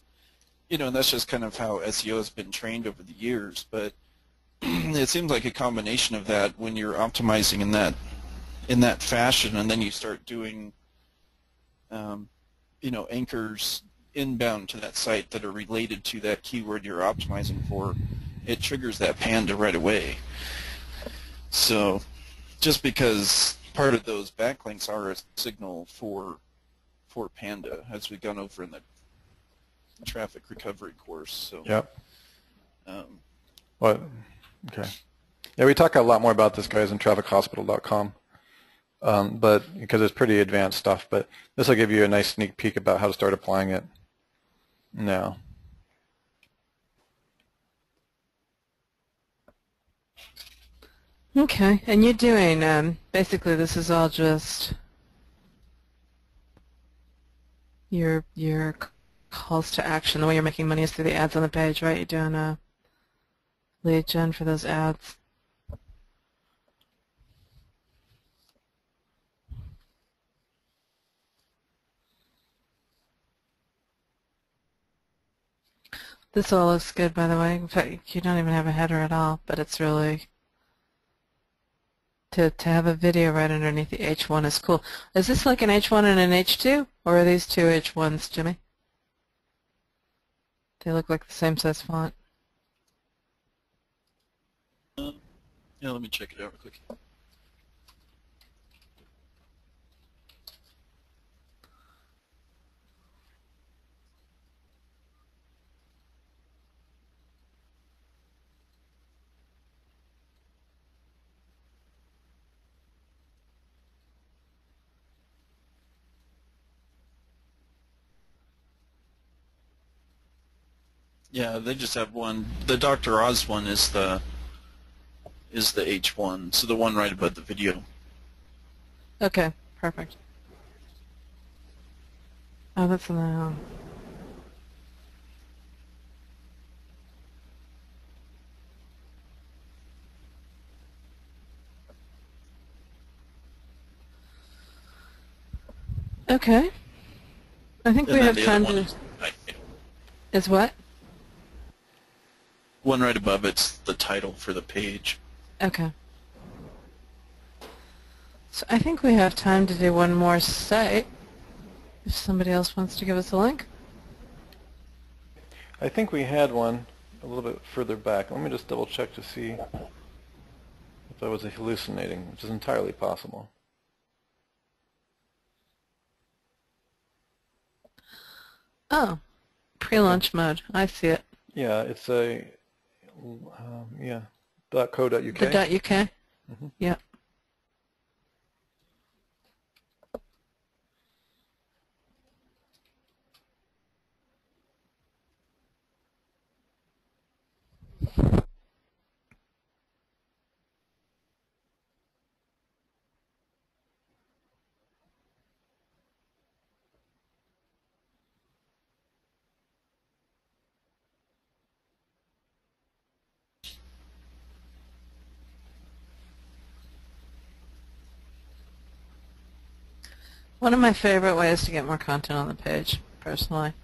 And that's just kind of how SEO has been trained over the years. But it seems like a combination of that when you're optimizing in that fashion, and then you start doing anchors inbound to that site that are related to that keyword you're optimizing for, it triggers that Panda right away. So just because part of those backlinks are a signal for Panda, as we've gone over in the traffic recovery course. So yep. Well, okay. Yeah, we talk a lot more about this, guys, in traffichospital.com. But because it's pretty advanced stuff, but this will give you a nice sneak peek about how to start applying it now. Okay, and you're doing, basically this is all just your calls to action. The way you're making money is through the ads on the page, right? You're doing a lead gen for those ads. This all looks good, by the way. In fact, you don't even have a header at all, but it's really, to have a video right underneath the H1 is cool. Is this like an H1 and an H2, or are these two H1s, Jimmy? They look like the same size font. yeah, let me check it out real quick. Yeah, they just have one. The Dr. Oz one is the H1, so the one right above the video. Okay, perfect. Oh, that's the... Okay. I think we have time to... Is what? One right above it's the title for the page. Okay. So I think we have time to do one more site, if somebody else wants to give us a link. I think we had one a little bit further back. Let me just double check to see if I was hallucinating, which is entirely possible. Oh, pre-launch mode. I see it. Yeah, it's a yeah, .co.uk. The .uk? Mm-hmm. Yep. One of my favorite ways to get more content on the page, personally.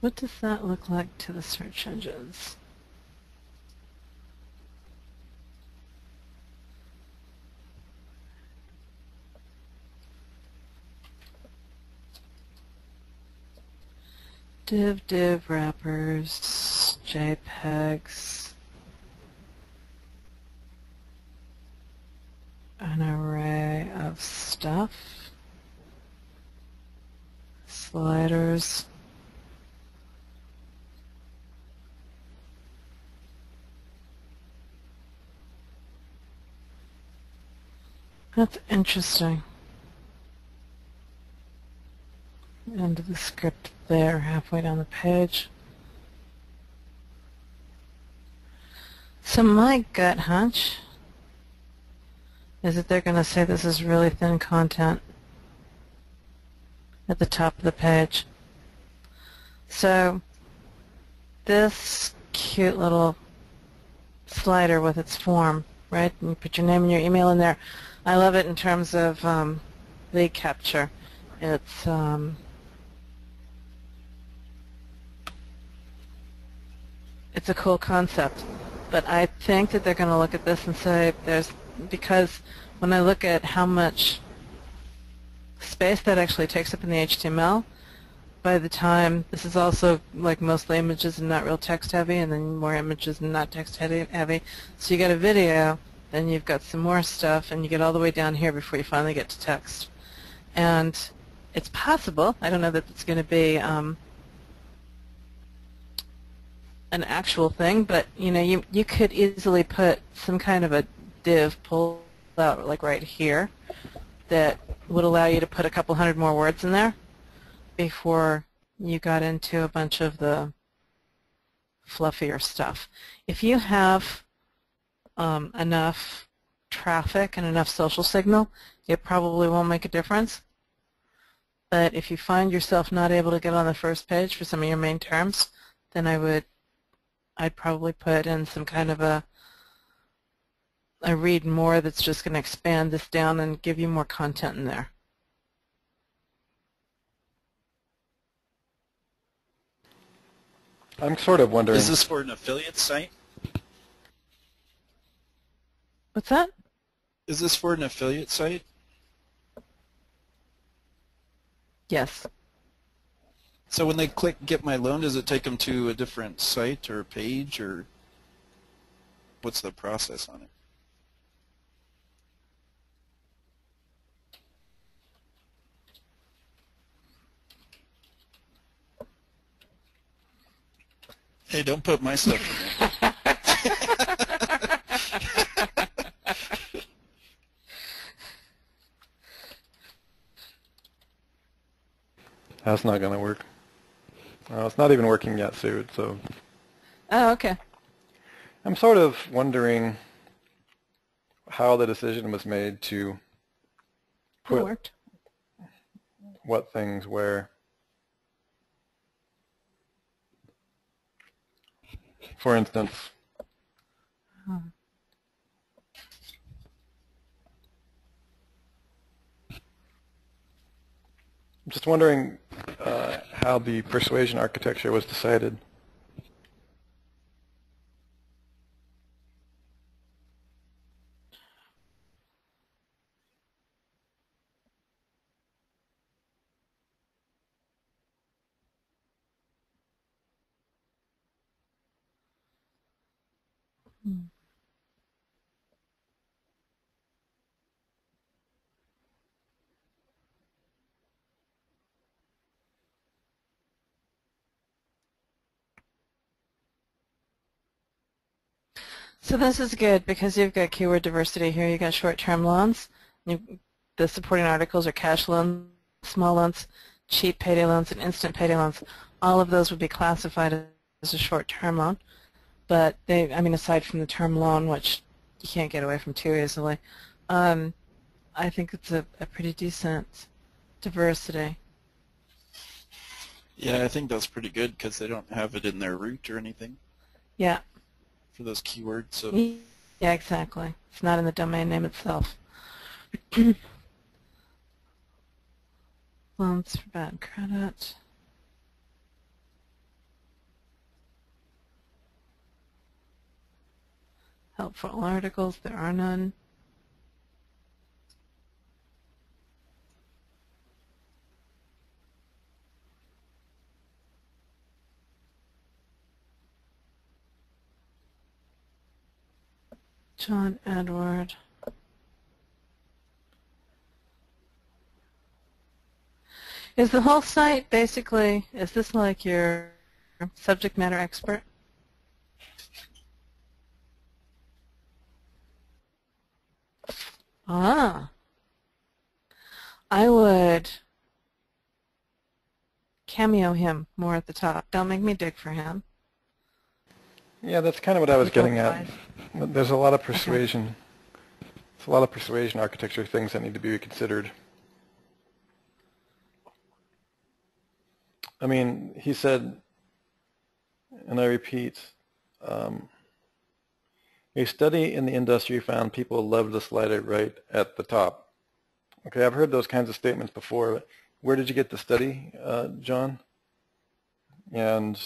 What does that look like to the search engines? Div wrappers, JPEGs, an array of stuff, sliders. That's interesting. end of the script there, halfway down the page. So my gut hunch is that they're going to say this is really thin content at the top of the page. So this cute little slider with its form, right? And you put your name and your email in there. I love it in terms of lead capture. It's a cool concept, but I think that they're going to look at this and say because when I look at how much space that actually takes up in the HTML, by the time this is also like mostly images and not real text heavy, and then more images and not text heavy. So you get a video, then you've got some more stuff, and you get all the way down here before you finally get to text. And it's possible, I don't know that it's going to be an actual thing, but you could easily put some kind of a div pulled out like right here that would allow you to put a couple hundred more words in there before you got into a bunch of the fluffier stuff. If you have enough traffic and enough social signal, it probably won't make a difference. But if you find yourself not able to get on the first page for some of your main terms, then I'd probably put in some kind of a read more that's just going to expand this down and give you more content in there. I'm sort of wondering. Is this for an affiliate site? What's that? Is this for an affiliate site? Yes. So when they click Get My Loan, does it take them to a different site or page, or what's the process on it? Hey, don't put my stuff in there. That's not going to work. It's not even working yet, Sue. So. Oh, okay. I'm sort of wondering how the decision was made to put what things where. For instance, I'm just wondering how the persuasion architecture was decided. So this is good because you've got keyword diversity here. You've got short-term loans. The supporting articles are cash loans, small loans, cheap payday loans, and instant payday loans. All of those would be classified as a short-term loan. But aside from the term loan, which you can't get away from too easily, I think it's a pretty decent diversity. Yeah, I think that's pretty good because they don't have it in their root or anything. Yeah. For those keywords. So. Yeah, exactly. It's not in the domain name itself. Loans for bad credit. Helpful articles, there are none. John Edward. Is the whole site basically, is this like your subject matter expert? Ah. I would cameo him more at the top. Don't make me dig for him. Yeah, that's kind of what I was getting at. There's a lot of persuasion. There's a lot of persuasion architecture things that need to be reconsidered. I mean, he said, and I repeat, a study in the industry found people loved the slider right at the top. Okay, I've heard those kinds of statements before. Where did you get the study, John? And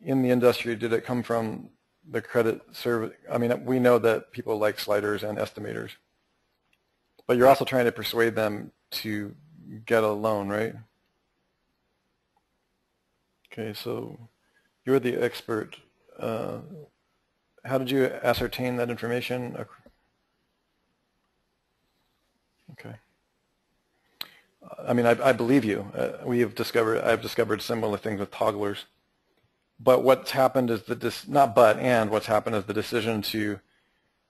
in the industry, did it come from the credit service? I mean, we know that people like sliders and estimators, but you're also trying to persuade them to get a loan, right? Okay, so you're the expert. How did you ascertain that information? Okay. I mean, I believe you. I've discovered similar things with togglers. But what's happened is what's happened is the decision to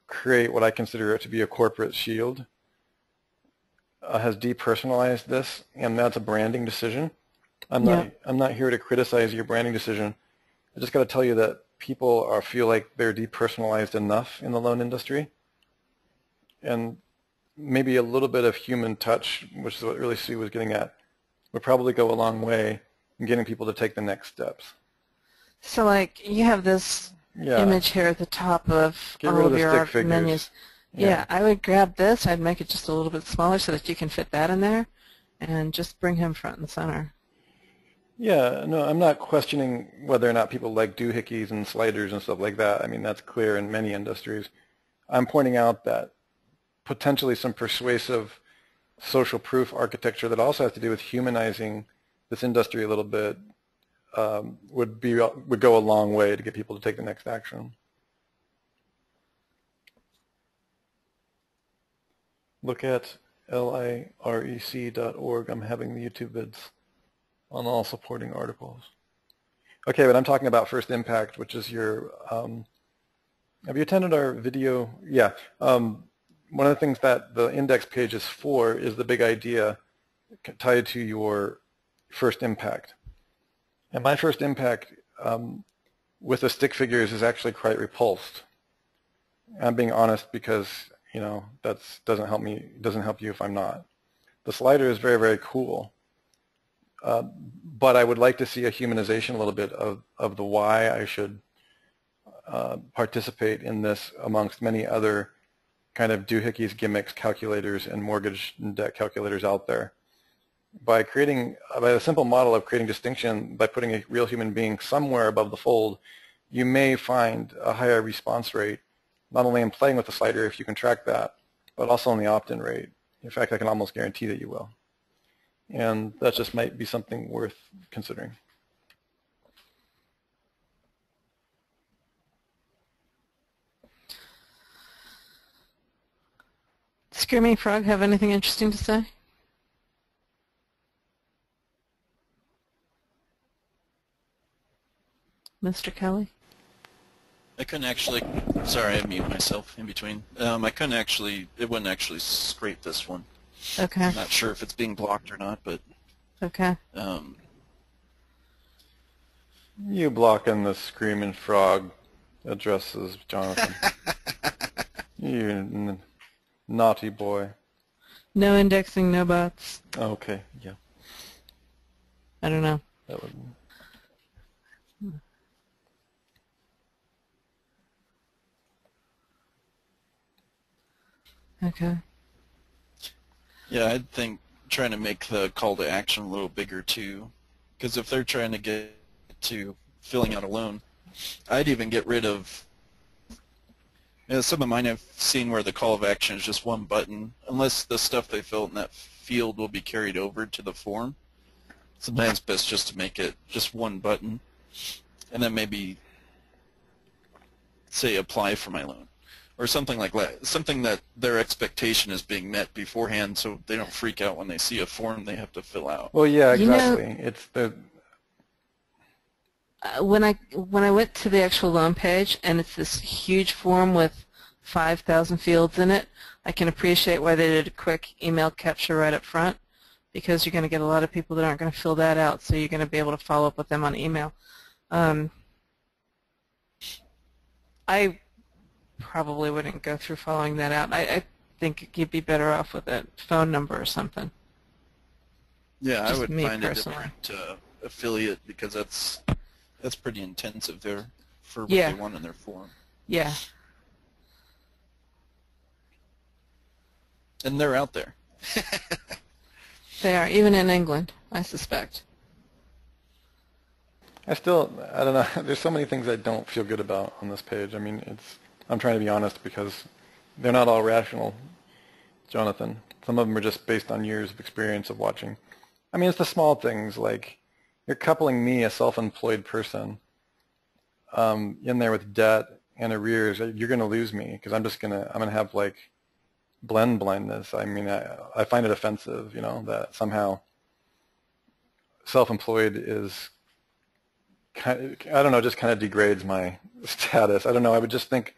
create what I consider to be a corporate shield has depersonalized this, and that's a branding decision. I'm not here to criticize your branding decision. I just got to tell you that people feel like they're depersonalized enough in the loan industry, and maybe a little bit of human touch, which is what really Sue was getting at, would probably go a long way in getting people to take the next steps. So, like, you have this image here at the top of all of your menus. Yeah, I would grab this. I'd make it just a little bit smaller so that you can fit that in there, and just bring him front and center. Yeah, no, I'm not questioning whether or not people like doohickeys and sliders and stuff like that. I mean, that's clear in many industries. I'm pointing out that potentially some persuasive social proof architecture that also has to do with humanizing this industry a little bit would go a long way to get people to take the next action. Look at lirec.org. I'm having the YouTube vids on all supporting articles. Okay, but I'm talking about First Impact, which is your, have you attended our video? Yeah. One of the things that the index page is for is the big idea tied to your First Impact. And my First Impact with the stick figures is actually quite repulsed. I'm being honest because, you know, that doesn't help me, doesn't help you if I'm not. The slider is very, very cool. But I would like to see a humanization a little bit of the why I should participate in this amongst many other kind of doohickeys, gimmicks, calculators, and mortgage and debt calculators out there. By a simple model of creating distinction by putting a real human being somewhere above the fold, you may find a higher response rate, not only in playing with the slider if you can track that, but also on the opt-in rate. In fact, I can almost guarantee that you will. And that just might be something worth considering. Screaming Frog have anything interesting to say? Mr. Kelley? I couldn't actually, sorry, I mute myself in between. I couldn't actually, it wouldn't actually scrape this one. Okay. I'm not sure if it's being blocked or not, but. Okay. You blocking the Screaming Frog addresses, Jonathan. You naughty boy. No indexing, no bots. Okay, yeah. I don't know. That would. Okay. Yeah, I think trying to make the call to action a little bigger too, because if they're trying to get to filling out a loan, I'd even get rid of, you know, some of mine I've seen where the call of action is just one button, unless the stuff they fill in that field will be carried over to the form. Sometimes it's best just to make it just one button, and then maybe say apply for my loan. Or something like that, something that their expectation is being met beforehand, so they don't freak out when they see a form they have to fill out. Well, yeah, exactly. You know, it's the when I went to the actual loan page and it's this huge form with 5,000 fields in it, I can appreciate why they did a quick email capture right up front. because you're going to get a lot of people that aren't going to fill that out, so you're going to be able to follow up with them on email. I probably wouldn't go through following that out. I think you'd be better off with a phone number or something. Yeah, Just I would me find personally. a different affiliate, because that's pretty intensive there for what Yeah. they want in their form. Yeah. And they're out there. They are, even in England, I suspect. I don't know. There's so many things I don't feel good about on this page. I mean, I'm trying to be honest because they're not all rational, Jonathan. Some of them are just based on years of experience of watching. I mean, it's the small things like you're coupling me, a self-employed person, in there with debt and arrears. You're going to lose me because I'm going to have like blend blindness. I mean, I find it offensive, that somehow self-employed is kind of, I don't know, just kind of degrades my status. I don't know. I would just think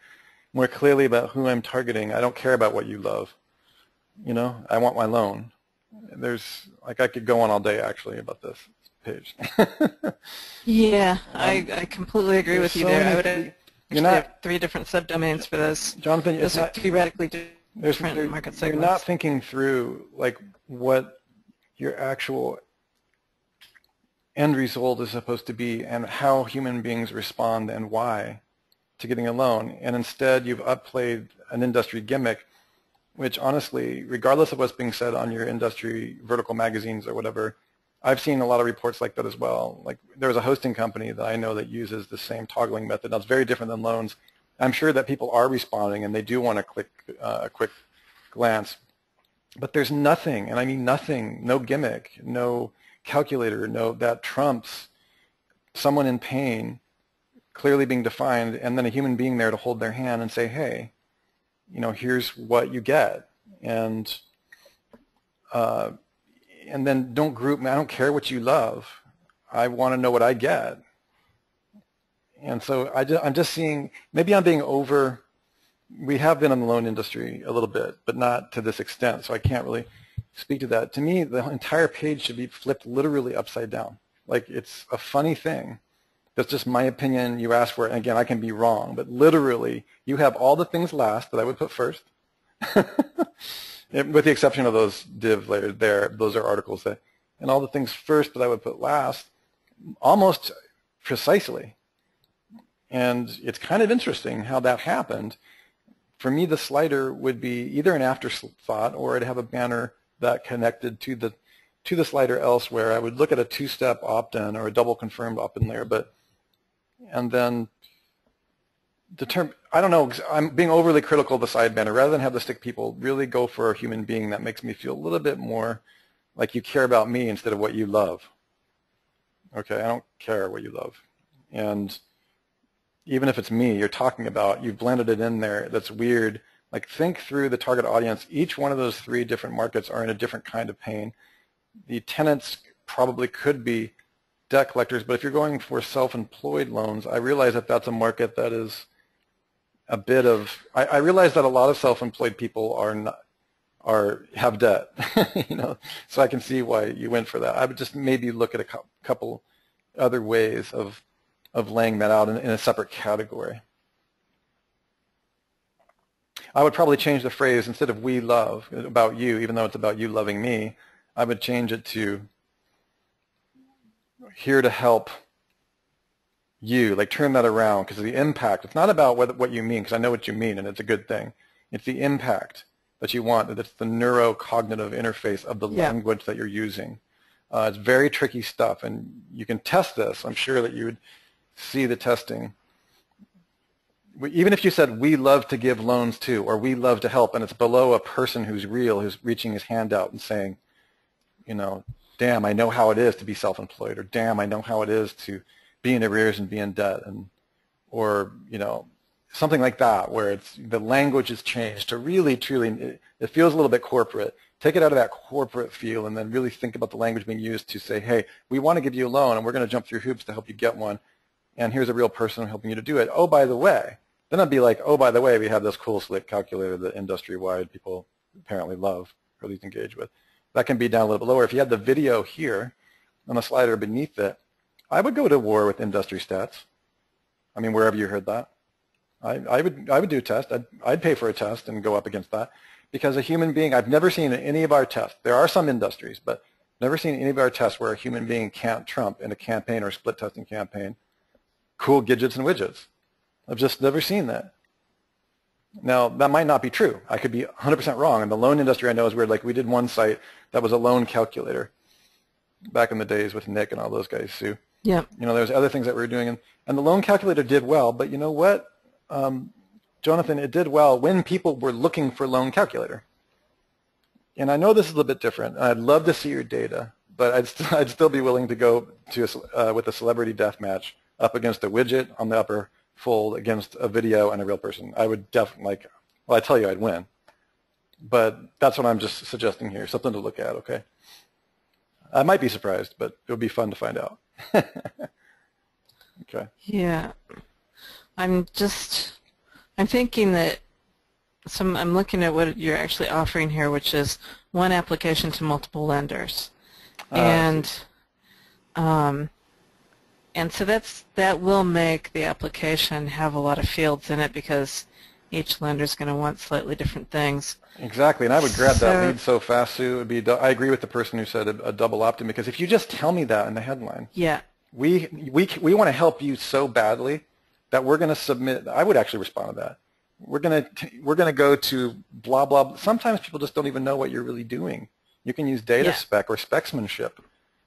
more clearly about who I'm targeting. I don't care about what you love. I want my loan. I could go on all day actually about this page. Yeah, I completely agree with you so there. I many, would have 3 different subdomains for those. Jonathan, those are theoretically different market segments. You're not thinking through like what your actual end result is supposed to be and how human beings respond and why to getting a loan. And instead you've upplayed an industry gimmick, which honestly, regardless of what's being said on your industry vertical magazines or whatever, I've seen a lot of reports like that as well. Like there's a hosting company that I know that uses the same toggling method. That's very different than loans. I'm sure that people are responding and they do want to click a quick glance. But there's nothing, and I mean nothing, no gimmick, no calculator, that trumps someone in pain clearly being defined and then a human being there to hold their hand and say, hey, here's what you get. And then don't group me. I don't care what you love. I want to know what I get. And so I'm just seeing, maybe I'm being we have been in the loan industry a little bit, but not to this extent, so I can't really speak to that. To me, the entire page should be flipped literally upside down. Like it's a funny thing. That's just my opinion. You asked for it, and again, I can be wrong, but literally, you have all the things last that I would put first, with the exception of those div layers there. Those are articles and all the things first that I would put last, almost precisely. And it's kind of interesting how that happened. For me, the slider would be either an afterthought or it'd have a banner that connected to the slider elsewhere. I would look at a 2-step opt-in or a double confirmed opt-in layer, and then I don't know, I'm being overly critical of the side banner. Rather than have the stick people, really go for a human being that makes me feel a little bit more like you care about me instead of what you love. Okay, I don't care what you love. And even if it's me you're talking about, you've blended it in there. That's weird. Like think through the target audience. Each one of those 3 different markets are in a different kind of pain. The tenants probably could be debt collectors, but if you're going for self-employed loans, I realize that that's a market that is a bit of, I realize that a lot of self-employed people have debt, so I can see why you went for that. I would just maybe look at a couple other ways of laying that out in a separate category. I would probably change the phrase, instead of we love, about you, even though it's about you loving me, I would change it to here to help you, like turn that around, because the impact, it's not about what you mean, because I know what you mean and it's a good thing. It's the impact that you want, that's the neurocognitive interface of the language that you're using. It's very tricky stuff, and you can test this. I'm sure that you would see the testing. Even if you said, we love to give loans to, or we love to help, and it's below a person who's real, who's reaching his hand out and saying, damn, I know how it is to be self-employed, or damn, I know how it is to be in arrears and be in debt, or something like that, where the language is changed to really, truly, it feels a little bit corporate. Take it out of that corporate feel and then really think about the language being used to say, hey, we want to give you a loan and we're going to jump through hoops to help you get one, and here's a real person helping you to do it. Oh, by the way. Then I'd be like, oh, by the way, we have this cool slick calculator that industry-wide people apparently love or at least engage with. that can be down a little bit lower. If you had the video here on the slider beneath it, I would go to war with industry stats. I mean, wherever you heard that. I would do a test. I'd pay for a test and go up against that, because a human being, I've never seen in any of our tests, there are some industries, but never seen any of our tests where a human being can't trump in a campaign or a split testing campaign cool gadgets and widgets. I've just never seen that. Now, that might not be true. I could be 100% wrong. And the loan industry I know is weird. Like, we did one site that was a loan calculator back in the days with Nick and all those guys, Sue. Yeah. You know, there's other things that we were doing, and the loan calculator did well, but you know what, Jonathan, it did well when people were looking for loan calculator. And I know this is a little bit different. I'd love to see your data, but I'd still be willing to go to with a celebrity death match up against a widget on the upper fold against a video and a real person. I would definitely, well, I tell you I'd win. But that's what I'm just suggesting here, something to look at, okay? I might be surprised, but it would be fun to find out. Okay. Yeah. I'm thinking that I'm looking at what you're actually offering here, which is one application to multiple lenders. And so that will make the application have a lot of fields in it, because each lender is going to want slightly different things. Exactly, and I would grab that lead so fast, Sue. It would be, I agree with the person who said a double opt-in, because if you just tell me that in the headline, yeah, we want to help you so badly that we're going to submit. I would actually respond to that. We're going to go to blah blah. Sometimes people just don't even know what you're really doing. You can use data spec or specsmanship,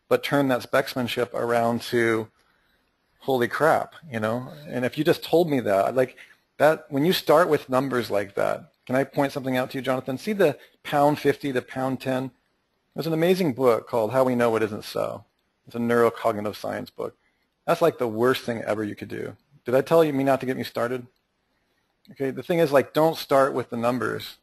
but turn that specsmanship around to holy crap, you know. And if you just told me that, like that, when you start with numbers like that, can I point something out to you, Jonathan? See the pound 50 to pound 10? There's an amazing book called How We Know It Isn't So. It's a neurocognitive science book. That's like the worst thing ever you could do. Did I tell you me not to get me started? Okay, the thing is, like, don't start with the numbers.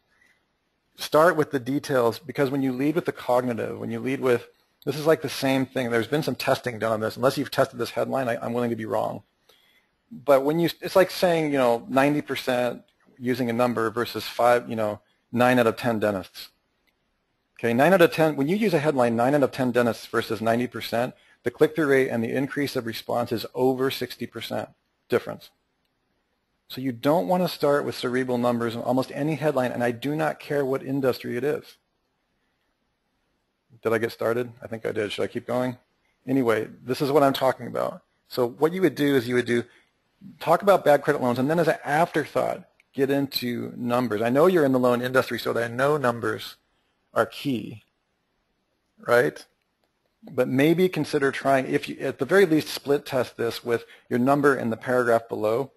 Start with the details, because when you lead with the cognitive, when you lead with, this is like the same thing. There's been some testing done on this. Unless you've tested this headline, I'm willing to be wrong. But when it's like saying, 90% using a number versus 9 out of 10 dentists. Okay, 9 out of 10, when you use a headline, 9 out of 10 dentists versus 90%, the click-through rate and the increase of response is over 60% difference. So you don't want to start with cerebral numbers in almost any headline, and I do not care what industry it is. Did I get started? I think I did. Should I keep going? Anyway, this is what I'm talking about. So what you would do is talk about bad credit loans, and then as an afterthought, get into numbers. I know you're in the loan industry, so that I know numbers are key, right? But maybe consider trying, if you, at the very least, split test this with your number in the paragraph below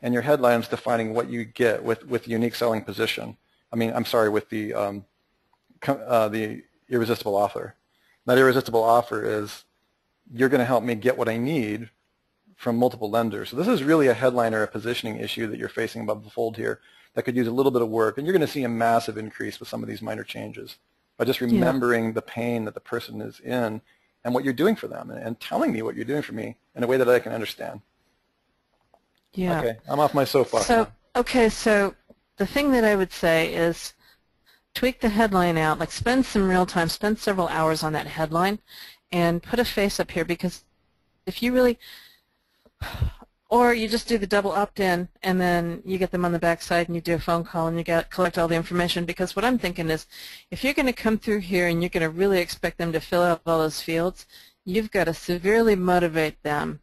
and your headlines defining what you get with unique selling position. I mean, I'm sorry, with the irresistible offer. That irresistible offer is, you're going to help me get what I need from multiple lenders. So this is really a headline or a positioning issue that you're facing above the fold here that could use a little bit of work, and you're going to see a massive increase with some of these minor changes by just remembering the pain that the person is in and what you're doing for them, and telling me what you're doing for me in a way that I can understand. Yeah. Okay, I'm off my soapbox now. Okay, so the thing that I would say is tweak the headline out, like spend some real time, spend several hours on that headline, and put a face up here, because if you really, or you just do the double opt-in and then you get them on the backside and you do a phone call and you collect all the information, because what I'm thinking is, if you're going to come through here and you're going to really expect them to fill out all those fields, you've got to severely motivate them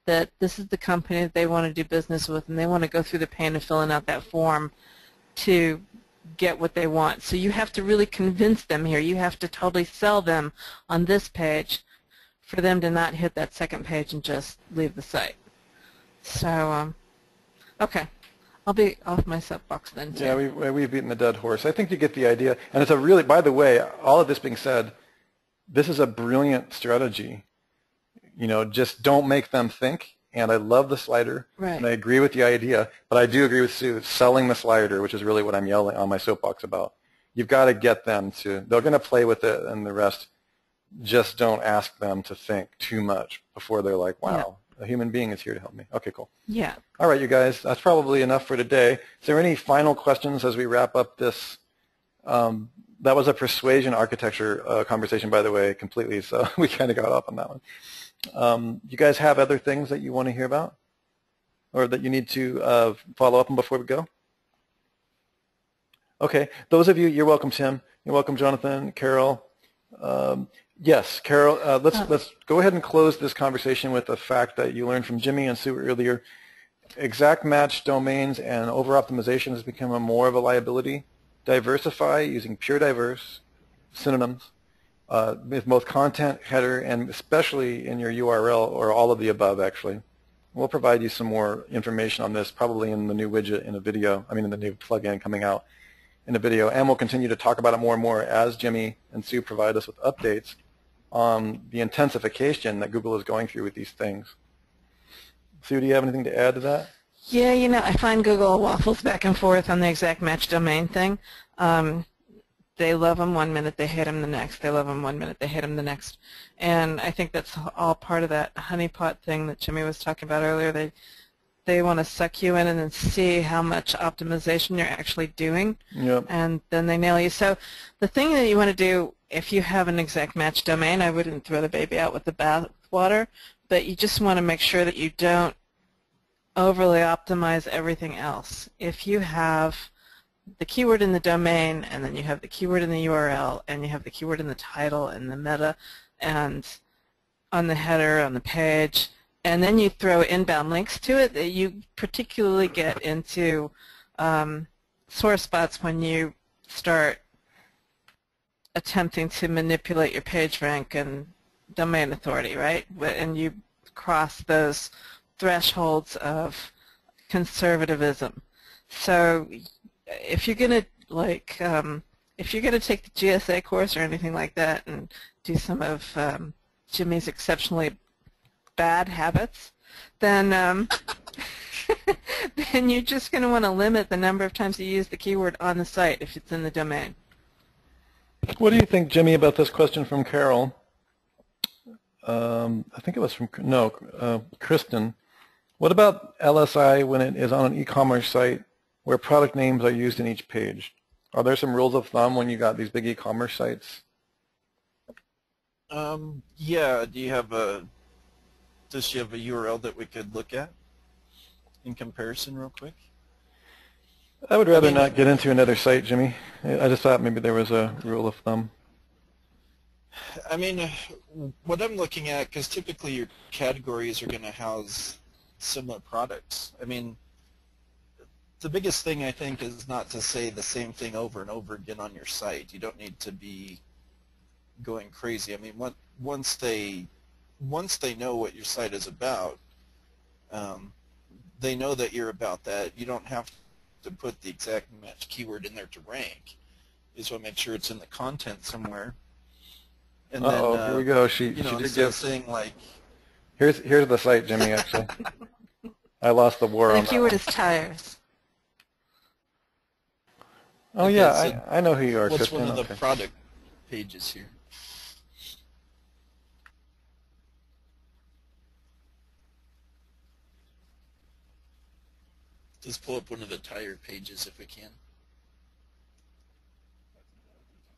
that this is the company that they want to do business with, and they want to go through the pain of filling out that form to get what they want. So you have to really convince them here. You have to totally sell them on this page for them to not hit that second page and just leave the site. So, okay, I'll be off my soapbox then too. Yeah, we've beaten the dead horse. I think you get the idea. And it's a really, by the way, all of this being said, this is a brilliant strategy. Just don't make them think. And I love the slider, and I agree with the idea, but I do agree with Sue, selling the slider, which is really what I'm yelling on my soapbox about. You've got to get them to, they're going to play with it, and the rest, just don't ask them to think too much before they're like, wow, a human being is here to help me. Okay, cool. Yeah. All right, you guys, that's probably enough for today. Is there any final questions as we wrap up this That was a persuasion architecture conversation, by the way, completely, so we kind of got off on that one. You guys have other things that you want to hear about or that you need to follow up on before we go? Okay, those of you, you're welcome, Tim. You're welcome, Jonathan, Carol. Yes, Carol, let's go ahead and close this conversation with the fact that you learned from Jimmy and Sue earlier. Exact match domains and over-optimization has become more of a liability. Diversify using pure diverse synonyms with both content, header, and especially in your URL, or all of the above, actually. We'll provide you some more information on this probably in the new widget in a video, in the new plugin coming out in a video, and we'll continue to talk about it more and more as Jimmy and Sue provide us with updates on the intensification that Google is going through with these things. Sue, do you have anything to add to that? Yeah, I find Google waffles back and forth on the exact match domain thing. They love them one minute, they hate them the next. They love them one minute, they hate them the next. And I think that's all part of that honeypot thing that Jimmy was talking about earlier. They want to suck you in and then see how much optimization you're actually doing, Yep. And then they nail you. So the thing that you want to do, if you have an exact match domain, I wouldn't throw the baby out with the bathwater, but you just want to make sure that you don't overly optimize everything else. If you have the keyword in the domain, and then you have the keyword in the URL, and you have the keyword in the title and the meta, and on the header, on the page, and then you throw inbound links to it, that you particularly get into sore spots when you start attempting to manipulate your page rank and domain authority, right? And you cross those thresholds of conservatism. So if you're gonna if you're gonna take the GSA course or anything like that and do some of Jimmy's exceptionally bad habits, then then you're just going to want to limit the number of times you use the keyword on the site if it's in the domain. What do you think, Jimmy, about this question from Carol? I think it was from, Kristen. What about LSI when it is on an e-commerce site where product names are used in each page? Are there some rules of thumb when you got these big e-commerce sites? Yeah, does she have a URL that we could look at in comparison real quick? I would rather not get into another site, Jimmy. I just thought maybe there was a rule of thumb. What I'm looking at, because typically your categories are going to house similar products. The biggest thing I think is not to say the same thing over and over again on your site. You don't need to be going crazy. Once they know what your site is about, they know that you're about that. You don't have to put the exact match keyword in there to rank. You just want to make sure it's in the content somewhere. And then, here we go. She did give saying like, here's the site, Jimmy. Actually, I lost the war on that. The keyword is tires. Oh okay, yeah, so I know who you are, what's Kristen. one of the Okay. product pages here? Just pull up one of the tire pages if we can.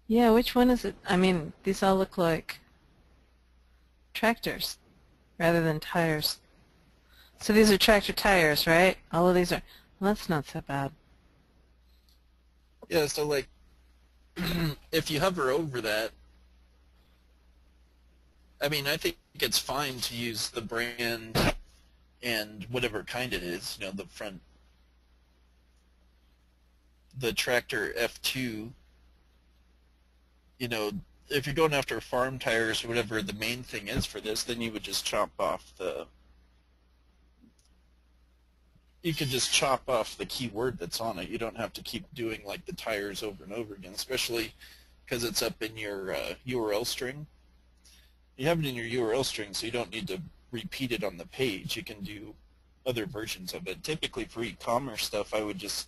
Yeah, which one is it? These all look like tractors rather than tires. So these are tractor tires, right? All of these are. Well, that's not so bad. Yeah, so like, if you hover over that, I think it's fine to use the brand and whatever kind it is, the front, the tractor F2, if you're going after farm tires or whatever the main thing is for this, then you would just chop off the keyword that's on it. You don't have to keep doing like the tires over and over again, especially because it's up in your URL string. You have it in your URL string, so you don't need to repeat it on the page. You can do other versions of it. Typically for e-commerce stuff, I would just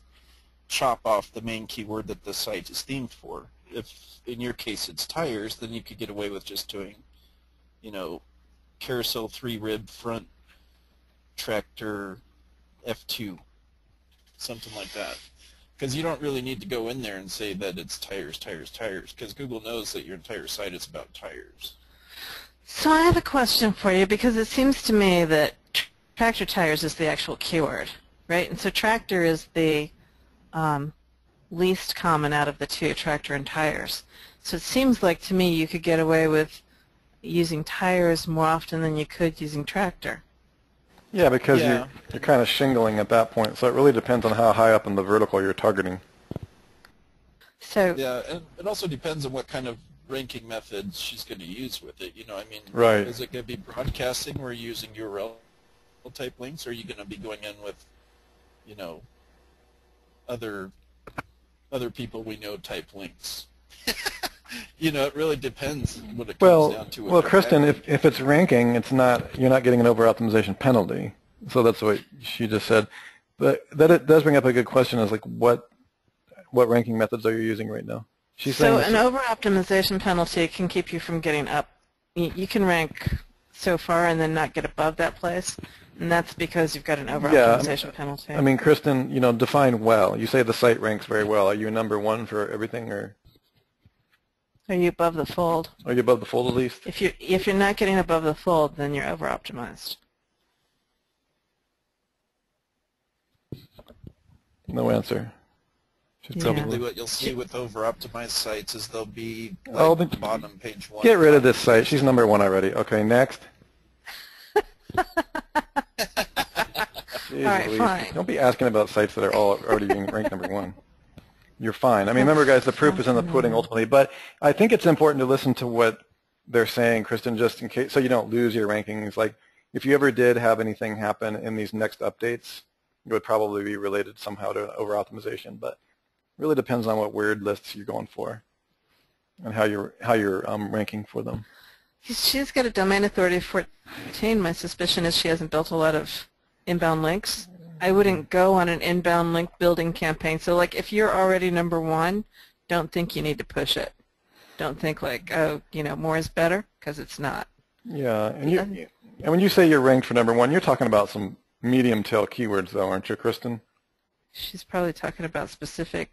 chop off the main keyword that the site is themed for. If in your case it's tires, then you could get away with just doing, carousel 3-rib front tractor F2, something like that. Because you don't really need to go in there and say that it's tires, tires, tires, because Google knows that your entire site is about tires. So I have a question for you, because it seems to me that tractor tires is the actual keyword, right? And so tractor is the least common out of the two, tractor and tires. So it seems like to me you could get away with using tires more often than you could using tractor. Yeah, because you're kind of shingling at that point, so it really depends on how high up in the vertical you're targeting. So yeah, and it also depends on what kind of ranking methods she's going to use with it. You know, I mean, right. Is it going to be broadcasting where you're using URL type links, or are you going to be going in with, you know, other people we know type links? You know, it really depends what it comes down to. Well, Kristen, if it's ranking, it's not, you're not getting an over-optimization penalty. So that's what she just said. But that it does bring up a good question, is like what ranking methods are you using right now? She's so saying an over-optimization penalty can keep you from getting up. You can rank so far and then not get above that place, and that's because you've got an over-optimization penalty. I mean, Kristen, you know, define well. You say the site ranks very well. Are you #1 for everything, or are you above the fold? are you above the fold at least? If you're not getting above the fold, then you're over-optimized. No answer. Typically what you'll see with over-optimized sites is they'll be like bottom page 1. Get rid of this site. She's #1 already. Okay, next. Jeez, all right, Louise. fine. Don't be asking about sites that are all already being ranked #1. You're fine. I mean, remember, guys, the proof is in the pudding ultimately. But I think it's important to listen to what they're saying, Kristen, just in case, so you don't lose your rankings. Like, if you ever did have anything happen in these next updates, it would probably be related somehow to over-optimization. But it really depends on what word lists you're going for and how you're ranking for them. She's got a domain authority of 14. My suspicion is she hasn't built a lot of inbound links. I wouldn't go on an inbound link building campaign. So like if you're already #1, don't think you need to push it. Don't think like, oh, you know, more is better, because it's not. Yeah, and when you say you're ranked for #1, you're talking about some medium tail keywords though, aren't you, Kristen? She's probably talking about specific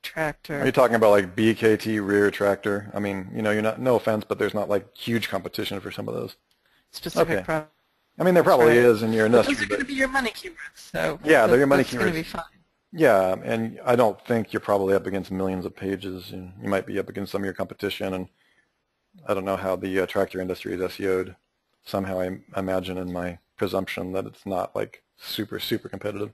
tractor. Are you talking about like BKT rear tractor? I mean, you know, you're not, no offense, but there's not like huge competition for some of those. Specific okay. I mean, there probably is in your industry. Those are going to be your money keywords. So yeah, they're your money keywords. It's going to be fine. Yeah, and I don't think you're probably up against millions of pages. You might be up against some of your competition, and I don't know how the tractor industry is SEO'd. Somehow I imagine in my presumption that it's not like super, super competitive.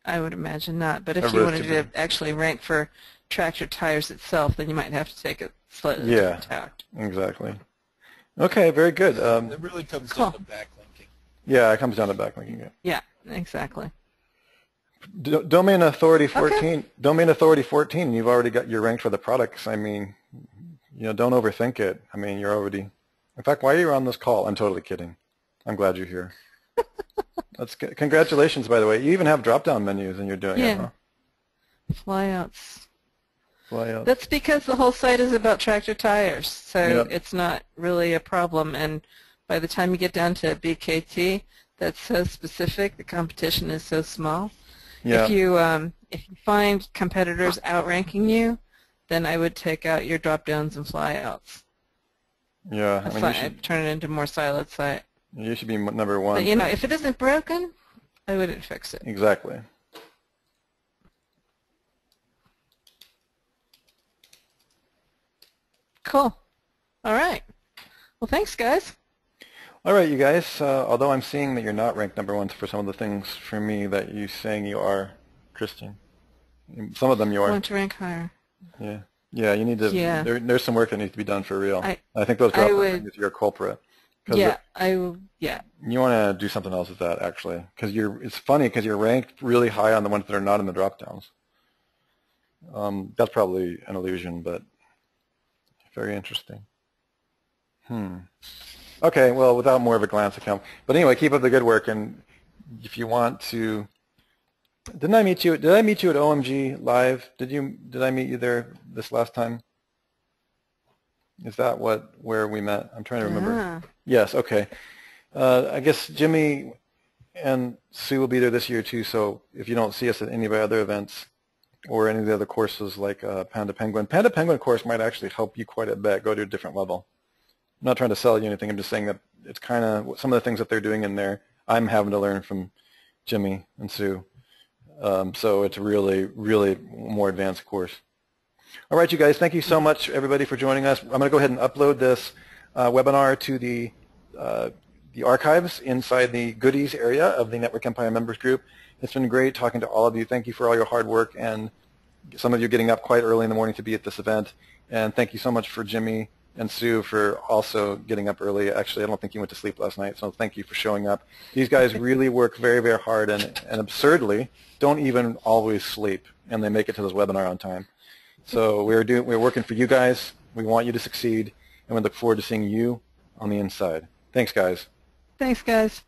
I would imagine not, but if you wanted to actually rank for tractor tires itself, then you might have to take a slightly different tact. Exactly. Okay, very good. It really comes down to backlinking. Yeah, it comes down to backlinking. Yeah, exactly. Domain authority 14. Okay. Domain authority 14. You've already got your rank for the products. I mean, you know, don't overthink it. I mean, you're already. In fact, why are you on this call? I'm totally kidding. I'm glad you're here. That's good. Congratulations, by the way. You even have drop-down menus, and you're doing it, huh? Flyouts. Flyouts. That's because the whole site is about tractor tires, so it's not really a problem. And by the time you get down to BKT, that's so specific. The competition is so small. Yeah. If you find competitors outranking you, then I would take out your drop-downs and flyouts. Yeah, I mean, I'd turn it into a more siloed site. You should be #1. But, you know, if it isn't broken, I wouldn't fix it. Exactly. Cool. All right. Well, thanks, guys. All right, you guys. Although I'm seeing that you're not ranked #1 for some of the things for me that you're saying you are, Kristen. Some of them you are. I want to rank higher. Yeah. Yeah, you need to. Yeah. There's some work that needs to be done for real. I think those drop is your culprit. Yeah, yeah. You want to do something else with that, actually, because it's funny because you're ranked really high on the ones that are not in the drop-downs. That's probably an illusion, but very interesting. Okay, well, without more of a glance account. But anyway, keep up the good work, and if you want to, did I meet you at OMG Live? Did I meet you there this last time? Is that where we met? I'm trying to remember. Yes, okay. I guess Jimmy and Sue will be there this year too, so if you don't see us at any of our other events, or any of the other courses like Panda Penguin. Panda Penguin course might actually help you quite a bit, go to a different level. I'm not trying to sell you anything. I'm just saying that it's kind of some of the things that they're doing in there I'm having to learn from Jimmy and Sue. So it's a really, really more advanced course. All right, you guys, thank you so much, everybody, for joining us. I'm going to go ahead and upload this webinar to the archives inside the goodies area of the Network Empire members group. It's been great talking to all of you. Thank you for all your hard work, and some of you getting up quite early in the morning to be at this event. And thank you so much for Jimmy and Sue for also getting up early. Actually, I don't think you went to sleep last night, so thank you for showing up. These guys really work very, very hard and absurdly don't even always sleep, and they make it to this webinar on time. So we're working for you guys. We want you to succeed, and we look forward to seeing you on the inside. Thanks, guys. Thanks, guys.